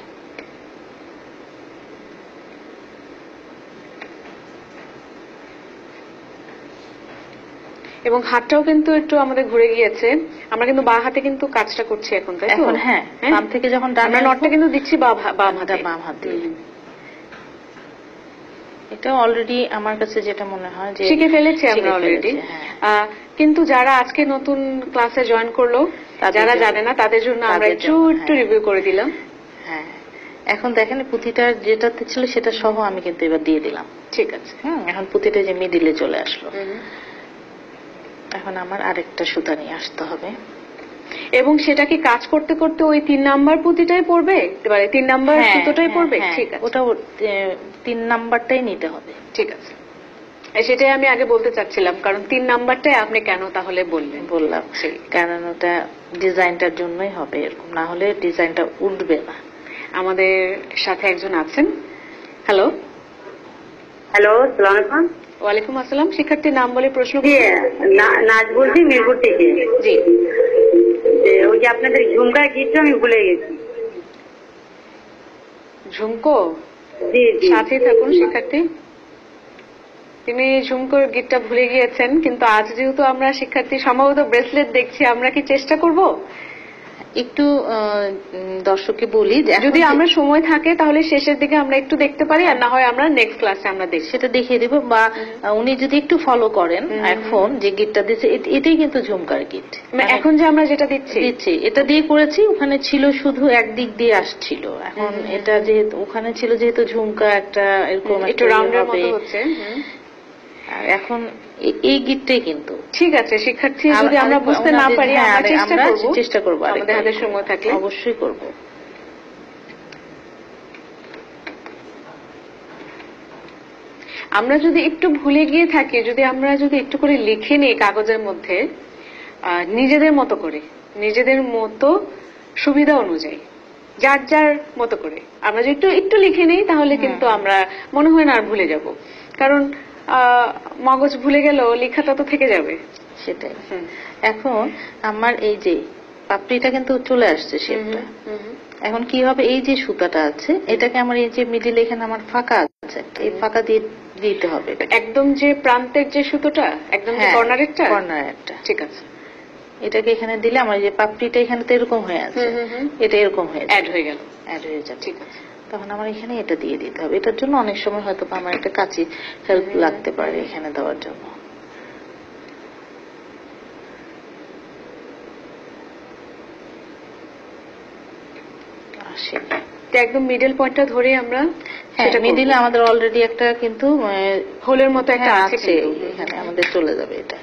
এবং হাতটাও কিন্তু একটু আমাদের ঘুরে গিয়েছে, আমরা কিন্তু বাঁ হাতে কিন্তু কাজটা করছি এখন, তাই তো? এখন হ্যাঁ, বাম থেকে যখন ডানে নটটা কিন্তু দিচ্ছি বাম হাত দিয়ে। এটা অলরেডি আমার কাছে যেটা মনে হয় যে শিখে ফেলেছি আমরা অলরেডি। কিন্তু যারা আজকে নতুন ক্লাসে জয়েন করলো, যারা জানে না, তাদের জন্য আমরা একটু রিভিউ করে দিলাম। হ্যাঁ, এখন দেখেন পুঁতিটা যেটাতে ছিল সেটা সহ আমি কিন্তু এবার দিয়ে দিলাম। ঠিক আছে, এখন পুঁতিটা যে মিডিলে চলে আসলো, এখন আমার আরেকটা সুতা নিয়ে আসতে হবে, এবং সেটা কি কাজ করতে করতে ওই 3 নাম্বার পুঁতিটাই পড়বে, এবারে 3 নাম্বার সুতোটাই পড়বে? ঠিক আছে, ওটা 3 নাম্বারটাই নিতে হবে। ঠিক আছে, সেটাই আমি আগে বলতে চাচ্ছিলাম, কারণ 3 নাম্বারটাই আপনি কেন তাহলে বললাম, কারণ ওটা ডিজাইনটার জন্যই হবে, এরকম না হলে ডিজাইনটা উঠবে না। আমাদের সাথে একজন আছেন। হ্যালো, আসসালামু আলাইকুম। ওয়ালাইকুম আসসালাম। শিক্ষার্থীর নাম বলে প্রশ্ন। নাচ বলছি মিরপুর থেকে। জি, ওই যে আপনাদের ঝুমকা গীতটা আমি ভুলে গেছি। ঝুমকো? জি জি, সাথে থাকুন শিক্ষার্থী। তিনি ঝুমকোর গীতটা ভুলে গিয়েছেন, কিন্তু আজ যেহেতু আমরা শিক্ষার্থী সম্ভবত ব্রেসলেট দেখছি, আমরা কি চেষ্টা করব একটু দর্শককে বলি, যদি আমরা সময় থাকে তাহলে শেষের দিকে আমরা একটু দেখতে পারি, আর না হয় আমরা নেক্সট ক্লাসে আমরা দেখি, সেটা দেখিয়ে দেবো, বা উনি যদি একটু ফলো করেন এখন যে গীতটা দিচ্ছে, এটাই কিন্তু ঝুমকার গীত। এখন যে আমরা যেটা দিচ্ছি এটা দিয়ে করেছি, ওখানে ছিল শুধু একদিক দিয়ে আসছিল, এখন এটা যেহেতু ওখানে ছিল যেহেতু ঝুমকা একটা এরকম একটু রাউন্ডের মতো হচ্ছে, আর এখন এই গীতটাই কিন্তু ঠিক আছে। শিক্ষার্থী যদি আমরা বুঝতে না পারি, আমরা চেষ্টা করব আমাদের হাতে সময় থাকলে অবশ্যই করব। আমরা যদি একটু ভুলে গিয়ে থাকি, আমরা যদি একটু করে লিখে নিই কাগজের মধ্যে, নিজেদের মতো করে, নিজেদের মতো সুবিধা অনুযায়ী, যার যার মতো করে আমরা যদি একটু লিখে নিই, তাহলে কিন্তু আমরা মনে হয় না আর ভুলে যাব, কারণ মগজ ভুলে গেলেও লেখাটা তো থেকে যাবে। সেটাই। এখন আমার এই যে পাপড়িটা কিন্তু চলে আসছে শেপটা, এখন কি হবে, এই যে সুতাটা আছে এটাকে আমার এই যে মিডিল এখানে আমার ফাঁকা আছে, এই ফাঁকা দিয়ে দিতে হবে, একদম যে প্রান্তের যে সুতোটা, একদম কর্নারেরটা। ঠিক আছে, এটাকে এখানে দিলে আমার যে পাপড়িটা এখানে তো এরকম হয়ে আছে, এটা এরকম হয়ে অ্যাড হয়ে গেল, অ্যাড হয়ে যাবে। ঠিক আছে, তখন আমার এখানে এটা দিয়ে দিতে হবে। এটার জন্য অনেক সময় হয়তো আমার একটা কাঁচি হেল্প লাগতে পারে এখানে দেওয়ার জন্য। একদম মিডল পয়েন্টটা ধরে আমরা, মিডিলে আমাদের অলরেডি একটা কিন্তু হোলের মতো একটা আছে, এখানে আমাদের চলে যাবে এটা।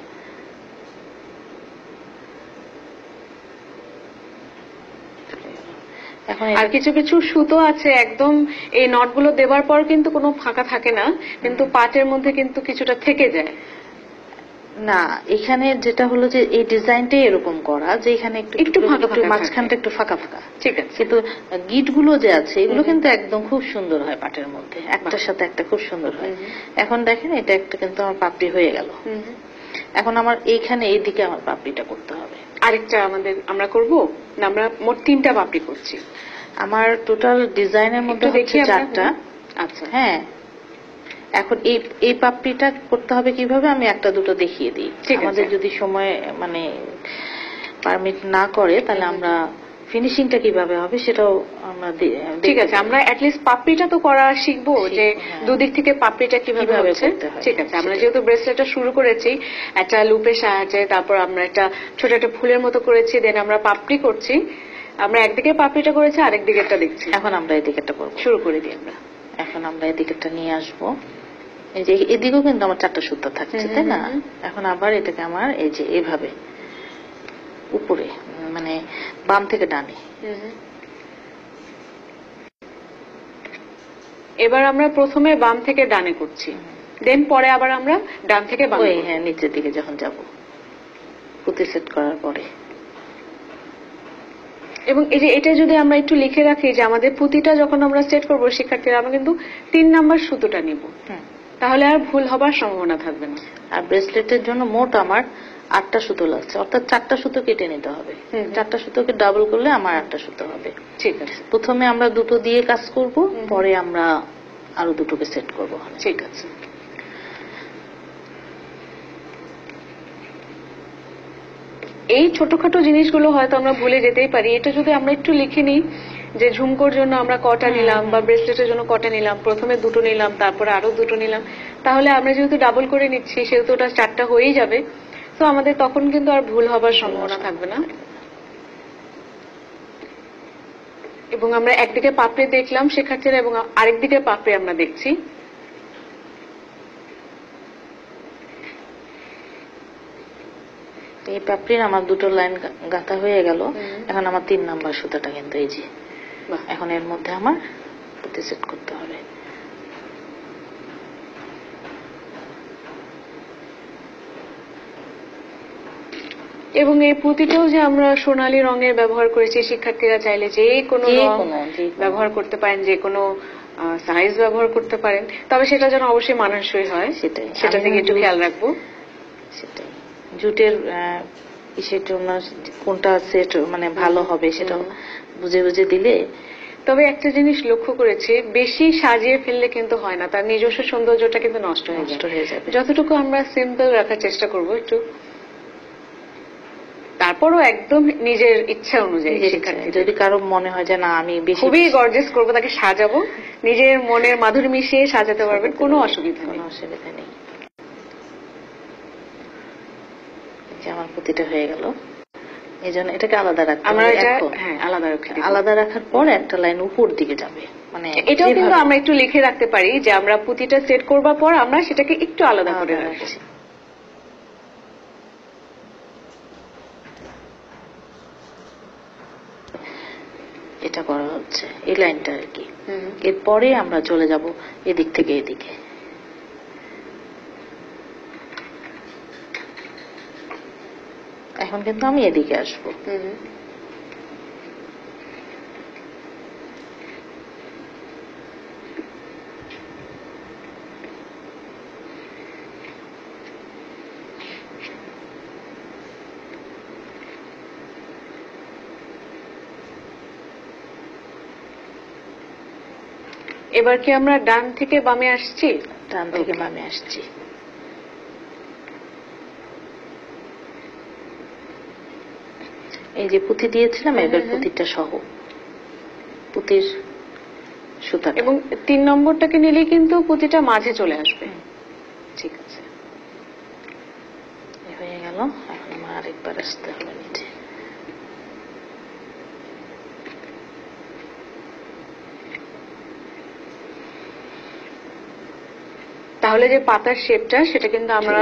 আর কিছু কিছু সুতো আছে একদম এই নটগুলো দেওয়ার পর কিন্তু কোনো ফাঁকা থাকে না, কিন্তু পাটের মধ্যে কিন্তু কিছুটা থেকে যায়। না, এখানে যেটা হলো যে এই ডিজাইনটাই এরকম করা যে এখানে একটু ফাঁকা ফাঁকা মাঝখানটা একটু ফাঁকা ফাঁকা। ঠিক আছে, কিন্তু গিট গুলো যে আছে এগুলো কিন্তু একদম খুব সুন্দর হয় পাটের মধ্যে, একটার সাথে একটা খুব সুন্দর হয়। এখন দেখেন এটা একটা কিন্তু আমার পাপড়ি হয়ে গেল। এখন আমার এইখানে এইদিকে আমার পাপড়িটা করতে হবে। আরেকটা আমরা করব না, আমরা মোট 3টা পাপড়ি করছি। আমার টোটাল ডিজাইনের মধ্যে হচ্ছে 4টা। আচ্ছা, হ্যাঁ, এখন এই পাপড়িটা করতে হবে কিভাবে আমি একটা দুটো দেখিয়ে দিই। আমাদের যদি সময় মানে পারমিট না করে তাহলে আমরা ফিনিশিংটা কিভাবে হবে সেটাও আমরা ঠিক আছে, আমরা অ্যাটলিস্ট পাপড়িটা তো করা শিখবো যে দুদিক থেকে পাপড়িটা কিভাবে হচ্ছে। ঠিক আছে, আমরা যেহেতু ব্রেসলেটটা শুরু করেছি একটা লুপের সাহায্যে, তারপর আমরা একটা ছোট একটা ফুলের মতো করেছি, দেন আমরা পাপড়ি করছি। আমরা একদিকে পাপড়িটা করেছি, আরেক দিকেরটা দেখছি। এখন আমরা এদিকেরটা করবো, শুরু করে দিই আমরা। এখন আমরা এদিকেরটা নিয়ে আসবো। এই যে এদিকেও কিন্তু আমার 4টা সুতা থাকছে, তাই না? এখন আবার এটাকে আমার এই যে এইভাবে উপরে মানে বাম থেকে ডানে। এবার আমরা প্রথমে বাম থেকে ডানে করছি, দেন পরে আবার আমরা ডান থেকে বামে। হ্যাঁ, নিচের দিকে যখন যাব পুঁতি সেট করার পরে। এবং এই যে এটা যদি আমরা একটু লিখে রাখি যে আমাদের পুঁতিটা যখন আমরা সেট করবো শিক্ষার্থীরা, আমরা কিন্তু 3 নাম্বার সুতোটা নিব, তাহলে আর ভুল হবার সম্ভাবনা থাকবে না। আর ব্রেসলেটের জন্য মোট আমার 8টা সুতো লাগছে, অর্থাৎ 4টা সুতো কেটে নিতে হবে। 4টা সুতোকে ডাবল করলে আমার 8টা সুতো হবে। ঠিক আছে, প্রথমে আমরা দুটো দিয়ে কাজ করব, পরে আমরা আরো দুটোকে সেট করব। ঠিক আছে। এই ছোটখাটো জিনিসগুলো হয়তো আমরা ভুলে যেতেই পারি। এটা যদি আমরা একটু লিখে নিই যে ঝুমকোর জন্য আমরা কটা নিলাম বা ব্রেসলেটের জন্য কটা নিলাম, প্রথমে 2টো নিলাম, তারপরে আরো 2টো নিলাম, তাহলে আমরা যেহেতু ডাবল করে নিচ্ছি সেহেতু ওটা 4টা হয়েই যাবে। তো আমাদের তখন কিন্তু আর ভুল হবার সম্ভাবনা থাকবে না। এবং আমরা একদিকে পাপড়ি দেখলাম শিক্ষার্থীরা, এবং আরেকদিকে পাপড়ি আমরা দেখছি। এই পাপড়ির আমার 2টো লাইন গাঁথা হয়ে গেল। এখন আমার 3 নাম্বার সুতাটা কিন্তু এই যে, এখন এর মধ্যে আমার পুঁতি সেট করতে হবে। এবং এই পুঁতিটাও যে আমরা সোনালী রঙের ব্যবহার করেছি, শিক্ষার্থীরা চাইলে যে কোনো রং ব্যবহার করতে পারেন, যে কোনো সাইজ ব্যবহার করতে পারেন, তবে সেটা যেন অবশ্যই মানানসই হয়, সেটা দিকে একটু খেয়াল রাখবো। সেটাই, জুটের ইসের জন্য কোনটা সেট মানে ভালো হবে সেটা বুঝে বুঝে দিলে। তবে একটা জিনিস লক্ষ্য করেছি, বেশি সাজিয়ে ফেললে কিন্তু হয় না, তার নিজস্ব সৌন্দর্যটা কিন্তু নষ্ট হয়ে যাবে। যতটুকু আমরা সিম্পল রাখার চেষ্টা করব একটু, তারপরও একদম নিজের ইচ্ছা অনুযায়ী। যদি কারো মনে হয় যে না আমি খুবই গর্জিয়াস করবো, তাকে সাজাবো, নিজের মনের মাধুরী মিশিয়ে সাজাতে পারবেন, কোনো অসুবিধা নেই। আমার পুঁতিটা হয়ে গেল, এই জন্য এটাকে আলাদা রাখতে আমরা আলাদা রাখার পর একটা লাইন উপর দিকে যাবে। মানে এটাও কিন্তু আমরা একটু লিখে রাখতে পারি যে আমরা পুঁতিটা সেট করবার পর আমরা সেটাকে একটু আলাদা করে রাখছি। এটা করা হচ্ছে এই লাইনটা আর কি। এরপরে আমরা চলে যাব এদিক থেকে এদিকে। এখন কিন্তু আমি এদিকে আসবো। এবার কি আমরা ডান থেকে বামে আসছি? ডান থেকে বামে আসছি। এই যে পুঁতি দিয়েছিলাম, এবার পুঁতিটা সহ পুঁতির সুতা, এবং 3 নম্বরটাকে নিলে কিন্তু পুঁতিটা মাঝে চলে আসবে। ঠিক আছে, হয়ে গেল। এখন আমার আরেকবার আসতে হবে নিচে। তাহলে যে পাতার শেপটা সেটা কিন্তু আমরা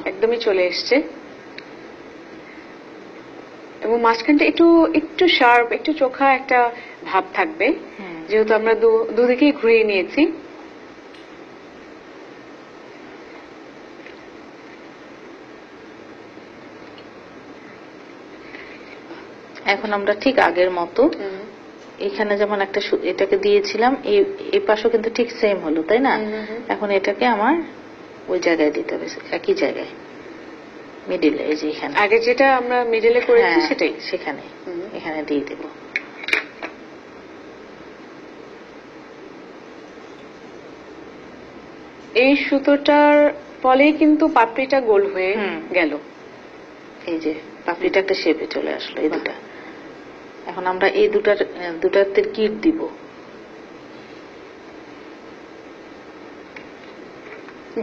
একদমই চলে এসছে, এবং মাঝখানটা একটু শার্প, একটু চোখা একটা ভাব থাকবে, যেহেতু আমরা দুদিকেই ঘুরিয়ে নিয়েছি। এখন আমরা ঠিক আগের মতো এখানে যেমন একটা এটাকে দিয়েছিলাম, এই পাশও কিন্তু ঠিক সেম হলো, তাই না? এখন এটাকে আমার ওই জায়গায় দিতে হবে, একই জায়গায় মিডিলে, এই যে এখানে আগে যেটা আমরা মিডিলে করেছি সেটাই সেখানে এখানে দিয়ে দেব। এই সুতোটার ফলেই কিন্তু পাপড়িটা গোল হয়ে গেল। এই যে পাপড়িটা একটা শেপে চলে আসলো এই দুটা। এখন আমরা এই দুটাতে কিট দিব।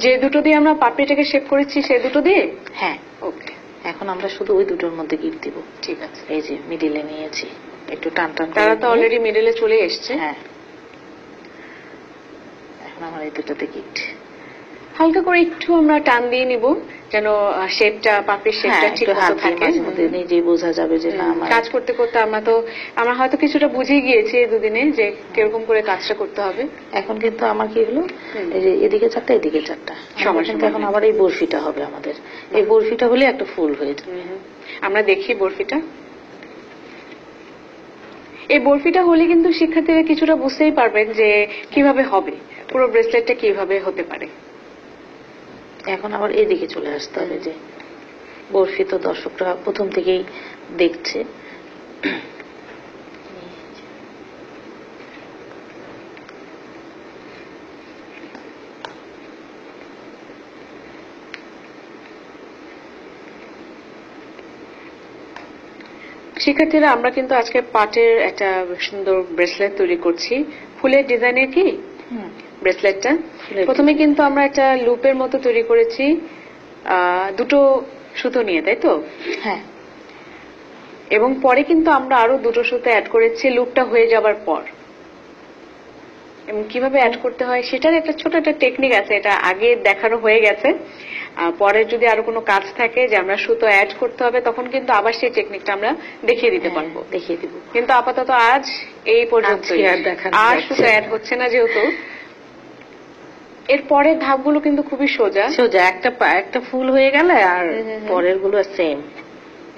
যে দুটো দিয়ে আমরা পাপড়িটাকে শেপ করেছি সে দুটো দিয়ে? হ্যাঁ। ওকে, এখন আমরা শুধু ওই দুটোর মধ্যে কিট দিব। ঠিক আছে। এই যে মিডিলে নিয়েছি, একটু টান টান করে। তারা তো অলরেডি মিডিলে চলে এসছে। হ্যাঁ, এখন আমার এই দুটোতে কিট হালকা করে একটু আমরা টান দিয়ে নিব যেন শেপটা, পাপড়ির শেপটা ঠিক মতো থাকে। নিজেই বোঝা যাবে যে না, কাজ করতে করতে আমরা হয়তো কিছুটা বুঝে গিয়েছি এই দুদিনে যে কিরকম করে কাজটা করতে হবে। এখন কিন্তু আমার কি হলো, এই যে এদিকে চারটা এদিকে চারটা, কিন্তু এখন আবার এই বরফিটা হবে আমাদের। এই বরফিটা হলে একটা ফুল হয়ে যাবে। আমরা দেখি বরফিটা। এই বরফিটা হলে কিন্তু শিক্ষার্থীরা কিছুটা বুঝতেই পারবেন যে কিভাবে হবে, পুরো ব্রেসলেটটা কিভাবে হতে পারে। এখন আবার এদিকে চলে আসতে হবে, যে বরফি তো দর্শকরা প্রথম থেকেই দেখছে। শিক্ষার্থীরা, আমরা কিন্তু আজকে পাটের একটা সুন্দর ব্রেসলেট তৈরি করছি। ফুলের ডিজাইনের কি ব্রেসলেটটা। প্রথমে কিন্তু আমরা একটা লুপের মতো তৈরি করেছি দুটো সুতো নিয়ে, তাই তো? হ্যাঁ। এবং পরে কিন্তু আমরা আরো দুটো সুতো অ্যাড করেছি লুপটা হয়ে যাবার পর। এবং কিভাবে অ্যাড করতে হয় সেটার একটা ছোট একটা টেকনিক আছে, এটা আগে দেখানো হয়ে গেছে। পরে যদি আরো কোনো কাজ থাকে যে আমরা সুতো অ্যাড করতে হবে, তখন কিন্তু আবার সেই টেকনিকটা আমরা দেখিয়ে দিতে পারবো, দেখিয়ে দিব। কিন্তু আপাতত আজ এই পর্যন্ত আর সুতো অ্যাড হচ্ছে না, যেহেতু এর পরের ধাপগুলো কিন্তু খুবই সোজা। একটা ফুল হয়ে গেলে আর পরের গুলো সেম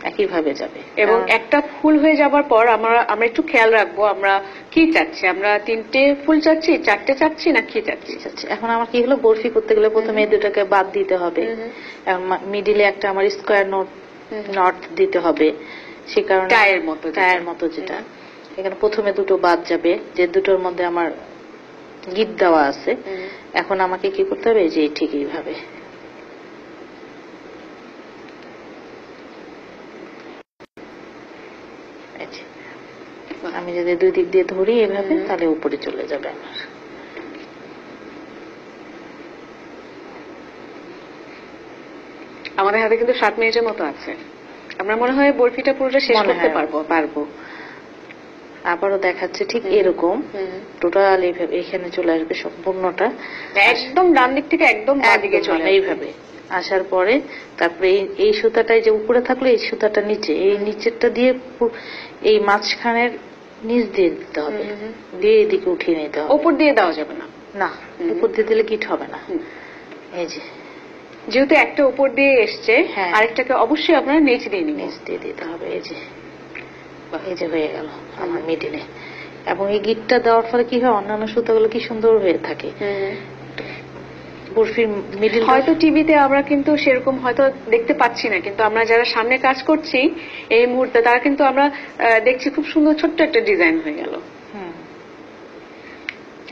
একইভাবে যাবে। এবং একটা ফুল হয়ে যাবার পর আমরা একটু খেয়াল রাখবো আমরা কি চাচ্ছি, আমরা 3টে ফুল চাচ্ছি, 4টে চাচ্ছি, না কি চাচ্ছি। এখন আমার কি হলো, বরফি করতে গেলে প্রথমে এই দুটাকে বাদ দিতে হবে, মিডিলে একটা আমার স্কোয়ার নট দিতে হবে, সে কারণে টায়ের মতো যেটা, এখানে প্রথমে দুটো বাদ যাবে, যে দুটোর মধ্যে আমার গিট দেওয়া আছে। এখন আমাকে কি করতে হবে, যে ঠিক এইভাবে আমি যদি দুই দিক দিয়ে ধরি এভাবে, তাহলে উপরে চলে যাবে আমার। আমাদের হাতে কিন্তু 7 মিনিটের মতো আছে, আমরা মনে হয় বরফিটা পুরোটা শেষ করতে পারবো। আবারও দেখাচ্ছে ঠিক এরকম টোটাল এইভাবে এখানে চলে আসবে সম্পূর্ণটা, একদম ডান দিক থেকে একদম বাঁ দিকে চলে এইভাবে আসার পরে তারপরে এই সুতাটাই যে উপরে থাকলো, এই সুতাটা নিচে, এই নিচেরটা দিয়ে এই মাঝখানের নিচ দিয়ে দিতে হবে, দিয়ে এদিকে উঠিয়ে নিতে হবে। উপর দিয়ে দেওয়া যাবে না, না উপর দিয়ে দিলে কিট হবে না। এই যে যেহেতু একটা উপর দিয়ে এসছে, আরেকটাকে অবশ্যই আপনারা নিচ দিয়ে দিতে হবে। এই যে হয়ে গেল আমার মিডিলে। এবং এই গিটটা দেওয়ার ফলে কি হয়, অন্যান্য সুতাগুলো কি সুন্দর হয়ে থাকে। বরফির মিডিল হয়তো টিভিতে আমরা কিন্তু সেরকম হয়তো দেখতে পাচ্ছি না, কিন্তু আমরা যারা সামনে কাজ করছি এই মুহূর্তে, তারা কিন্তু আমরা দেখছি খুব সুন্দর ছোট্ট একটা ডিজাইন হয়ে গেল।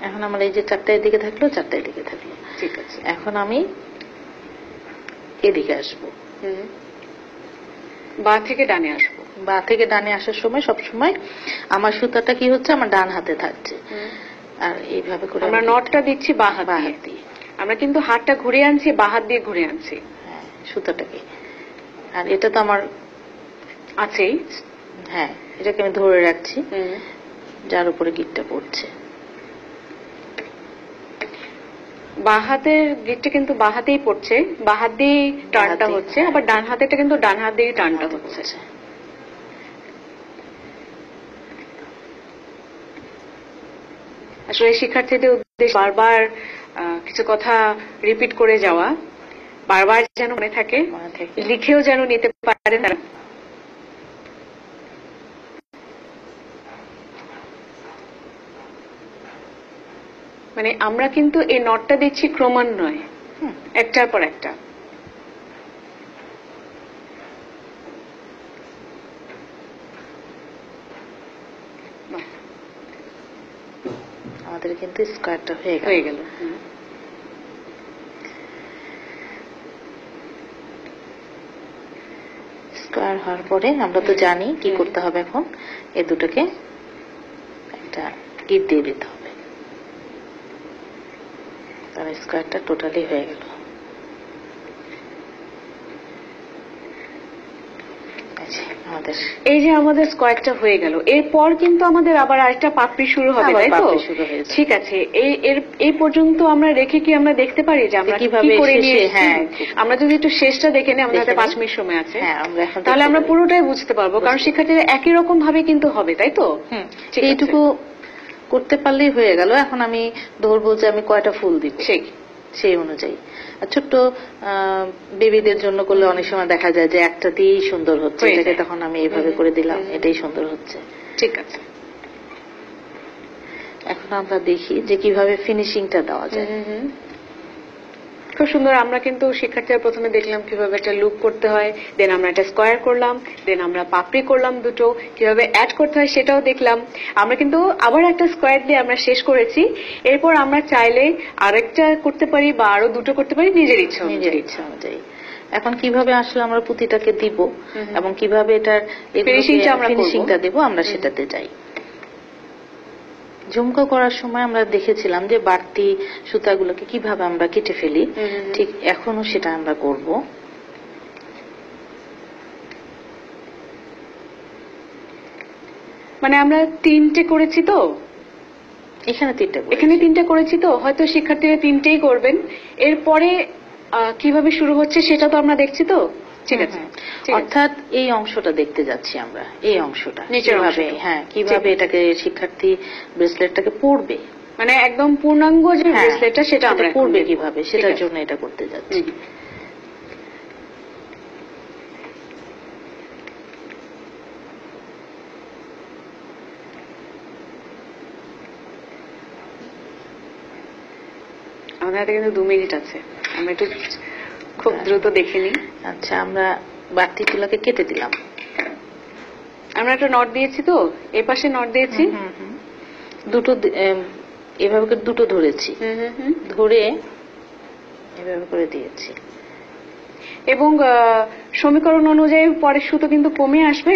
এখন আমার এই যে 4টার দিকে থাকলো, 4টার দিকে থাকলো, ঠিক আছে। এখন আমি এদিকে আসবো, বাঁ থেকে ডানে আসবো। বাঁ থেকে ডানে আসার সময় সবসময় আমার সুতাটা কি হচ্ছে, আমার ডান হাতে থাকছে। আর এইভাবে করে আমরা নটটা দিচ্ছি বাঁ হাত দিয়ে, আমরা কিন্তু হাতটা ঘুরে আনছি, বাঁ হাত দিয়ে ঘুরে আনছি সুতাটাকে। আর এটা তো আমার আছেই, এটাকে আমি ধরে রাখছি, যার উপরে গিটটা পড়ছে। বাঁ হাতের গিটটা কিন্তু বাঁ হাতেই পড়ছে, বাঁ হাত দিয়ে টার্নটা হচ্ছে, আবার ডান হাতেটা কিন্তু ডান হাত দিয়ে টার্নটা হচ্ছে। আসলে শিক্ষার্থীদের উদ্দেশ্যে বারবার কিছু কথা রিপিট করে যাওয়া, বারবার যেন মনে থাকে, লিখেও যেন নিতে পারে তারা। মানে আমরা কিন্তু এই নটটা দিচ্ছি ক্রমান্বয়ে, একটার পর একটা। আমাদের কিন্তু স্কোয়ারটা হয়ে গেল। স্কোয়ার হওয়ার পরে আমরা তো জানি কি করতে হবে। এখন এই দুটোকে একটা গিট দিয়ে দিতে হবে, তাহলে স্কোয়ারটা টোটালি হয়ে গেল। এই যে আমাদের স্কোয়ারটা হয়ে গেল, এরপর কিন্তু আমাদের আবার আরেকটা পাপড়ি শুরু হবে, তাই তো? ঠিক আছে, এই পর্যন্ত আমরা রেখে কি আমরা দেখতে পারি যে আমরা কিভাবে করে নিয়েছি? হ্যাঁ, আমরা যদি একটু শেষটা দেখে নিই, আমাদের হাতে 5 মিনিট সময় আছে, তাহলে আমরা পুরোটাই বুঝতে পারবো, কারণ শিক্ষার্থীরা একই রকম ভাবে কিন্তু হবে, তাই তো? এইটুকু করতে পারলেই হয়ে গেল। এখন আমি ধরবো যে আমি কয়টা ফুল দিব, সেই অনুযায়ী। ছোট্ট বেবিদের জন্য করলে অনেক সময় দেখা যায় যে একটা দিয়েই সুন্দর হচ্ছে, এটাকে তখন আমি এইভাবে করে দিলাম, এটাই সুন্দর হচ্ছে। ঠিক আছে, এখন আমরা দেখি যে কিভাবে ফিনিশিংটা দেওয়া যায়। খুব সুন্দর। আমরা কিন্তু শিক্ষার্থীরা প্রথমে দেখলাম কিভাবে একটা লুপ করতে হয়, দেন আমরা একটা স্কোয়ার করলাম, দেন আমরা পাপড়ি করলাম দুটো, কিভাবে অ্যাড করতে হয় সেটাও দেখলাম। আমরা কিন্তু আবার একটা স্কোয়ার দিয়ে আমরা শেষ করেছি। এরপর আমরা চাইলে আরেকটা করতে পারি বা আরো দুটো করতে পারি নিজের ইচ্ছা অনুযায়ী। এখন কিভাবে আসলে আমরা পুঁতিটাকে দিব এবং কিভাবে এটার ফিনিশিংটা দেব, আমরা সেটাতে যাই। ঝুমকো করার সময় আমরা দেখেছিলাম যে বাড়তি সুতাগুলোকে কিভাবে আমরা কেটে ফেলি, ঠিক এখনো সেটা আমরা করব। মানে আমরা 3টে করেছি তো, এখানে 3টে করেছি তো, হয়তো শিক্ষার্থীরা 3টেই করবেন। এরপরে কিভাবে শুরু হচ্ছে সেটা তো আমরা দেখছি তো। ঠিক আছে, অর্থাৎ এই অংশটা দেখতে যাচ্ছি আমরা, এই অংশটা কিভাবে এটাকে শিক্ষার্থী ব্রেসলেটটাকে পরবে, মানে একদম পূর্ণাঙ্গ যে ব্রেসলেটটা সেটা আমরা পরবে কিভাবে, সেটার জন্য এটা করতে যাচ্ছি। আমাদের হাতে কিন্তু 2 মিনিট আছে, আমরা একটু খুব দ্রুত দেখে নিই। আচ্ছা, আমরা বাড়তিগুলোকে কেটে দিলাম। আমরা একটা নট দিয়েছি তো, এই পাশে নট দিয়েছি, দুটো এভাবে করে দুটো ধরেছি, ধরে এভাবে করে দিয়েছি। এবং সমীকরণ অনুযায়ী পরের সুতো কিন্তু কমে আসবে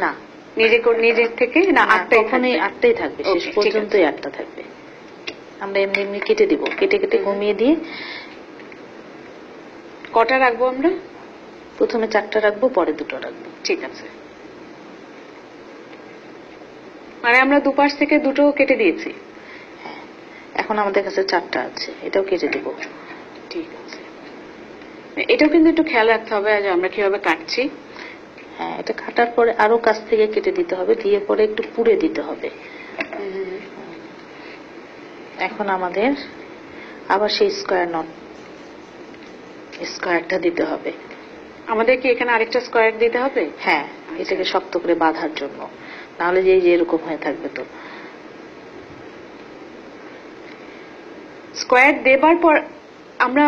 না, নিজের থেকে না, 8টাই থাকবে, শেষ পর্যন্তই 8টা থাকবে। আমরা এমনি এমনি কেটে দিব, কেটে কেটে কমিয়ে দিয়ে কটা রাখবো আমরা? প্রথমে 4টা রাখবো, পরে 2টো রাখবো। ঠিক আছে, মানে আমরা দুপাশ থেকে 2টো কেটে দিয়েছি। হ্যাঁ, এখন আমাদের কাছে 4টা আছে, এটাও কেটে দিব। ঠিক আছে, এটাও কিন্তু একটু খেয়াল রাখতে হবে যে আমরা কিভাবে কাটছি। হ্যাঁ, এটা কাটার পরে আরো কাছ থেকে কেটে দিতে হবে, দিয়ে পরে একটু পুড়ে দিতে হবে। এখন আমাদের আবার সেই স্কোয়ারটা দিতে হবে। আমাদের কি এখানে আরেকটা স্কোয়ার দিতে হবে? হ্যাঁ, এটাকে শক্ত করে বাঁধার জন্য, নাহলে যে এরকম হয়ে থাকবে। তো স্কোয়ার দেবার পর আমরা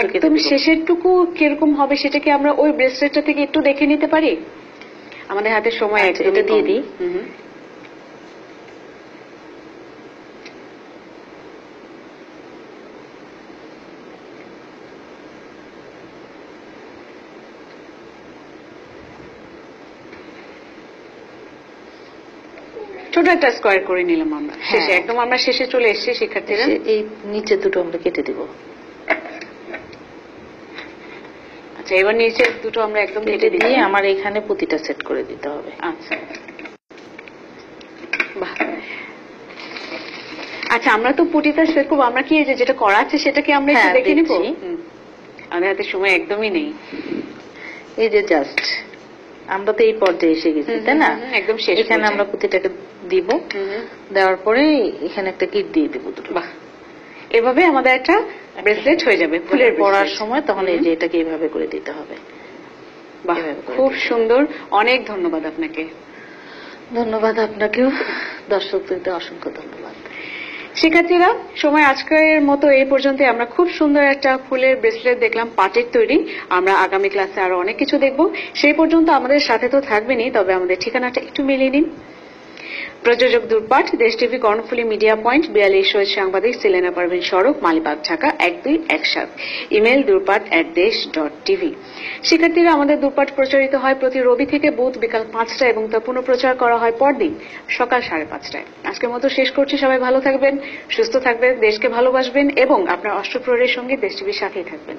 একদম শেষের টুকু কিরকম হবে সেটা কি আমরা ওই ব্রেসলেটটা থেকে একটু দেখে নিতে পারি? আমাদের হাতে সময় আছে, এটা দিয়ে দিই। ছোট একটা স্কোয়ার করে নিলাম আমরা শেষে, একদম আমরা শেষে চলে এসেছি শিক্ষার্থীরা। এই নিচে দুটো আমরা কেটে দিব। আচ্ছা, এবার নিচে দুটো আমরা একদম কেটে দিয়ে আমার এখানে পুঁতিটা সেট করে দিতে হবে। আচ্ছা, বাহ। আচ্ছা, আমরা তো পুঁতিটা সেট করবো, আমরা কি যেটা করা আছে সেটা কি আমরা একটু দেখে নিব? আমাদের হাতে সময় একদমই নেই। এই যে জাস্ট আমরা তো এই পর্যায়ে এসে গেছি, তাই না? একদম শেষ। এখানে আমরা পুঁতিটাকে দিব, দেওয়ার পরে এখানে একটা গিট দিয়ে দিব দুটো। বাহ, এভাবে আমাদের একটা ব্রেসলেট হয়ে যাবে ফুলের পরার সময়। তখন এই যে এটাকে এইভাবে করে দিতে হবে। বাহ, খুব সুন্দর, অনেক ধন্যবাদ আপনাকে। ধন্যবাদ আপনাকেও, দর্শকদের অসংখ্য ধন্যবাদ। শিক্ষার্থীরা, সময় আজকের মতো এই পর্যন্ত। আমরা খুব সুন্দর একটা ফুলের ব্রেসলেট দেখলাম, পাটের তৈরি। আমরা আগামী ক্লাসে আরো অনেক কিছু দেখব। সেই পর্যন্ত আমাদের সাথে তো থাকবেনই, তবে আমাদের ঠিকানাটা একটু মিলিয়ে নিন। প্রযোজক দূরপাঠ, দেশ টিভি, কর্ণফুলী মিডিয়া পয়েন্ট, 42 শহীদ সাংবাদিক, সিলেনা পারভিন সড়ক, মালিবাগ, ঢাকা 1217। Email durpat@desh.tv। শিক্ষার্থীরা, আমাদের দূরপাঠ প্রচারিত হয় প্রতি রবি থেকে বুধ বিকাল 5টায় এবং তা পুনঃপ্রচার করা হয় পরদিন সকাল 5:30টায়। আজকের মতো শেষ করছি। সবাই ভালো থাকবেন, সুস্থ থাকবেন, দেশকে ভালোবাসবেন এবং আপনার অষ্টপ্রহরের সঙ্গে দেশ টিভির সাথেই থাকবেন।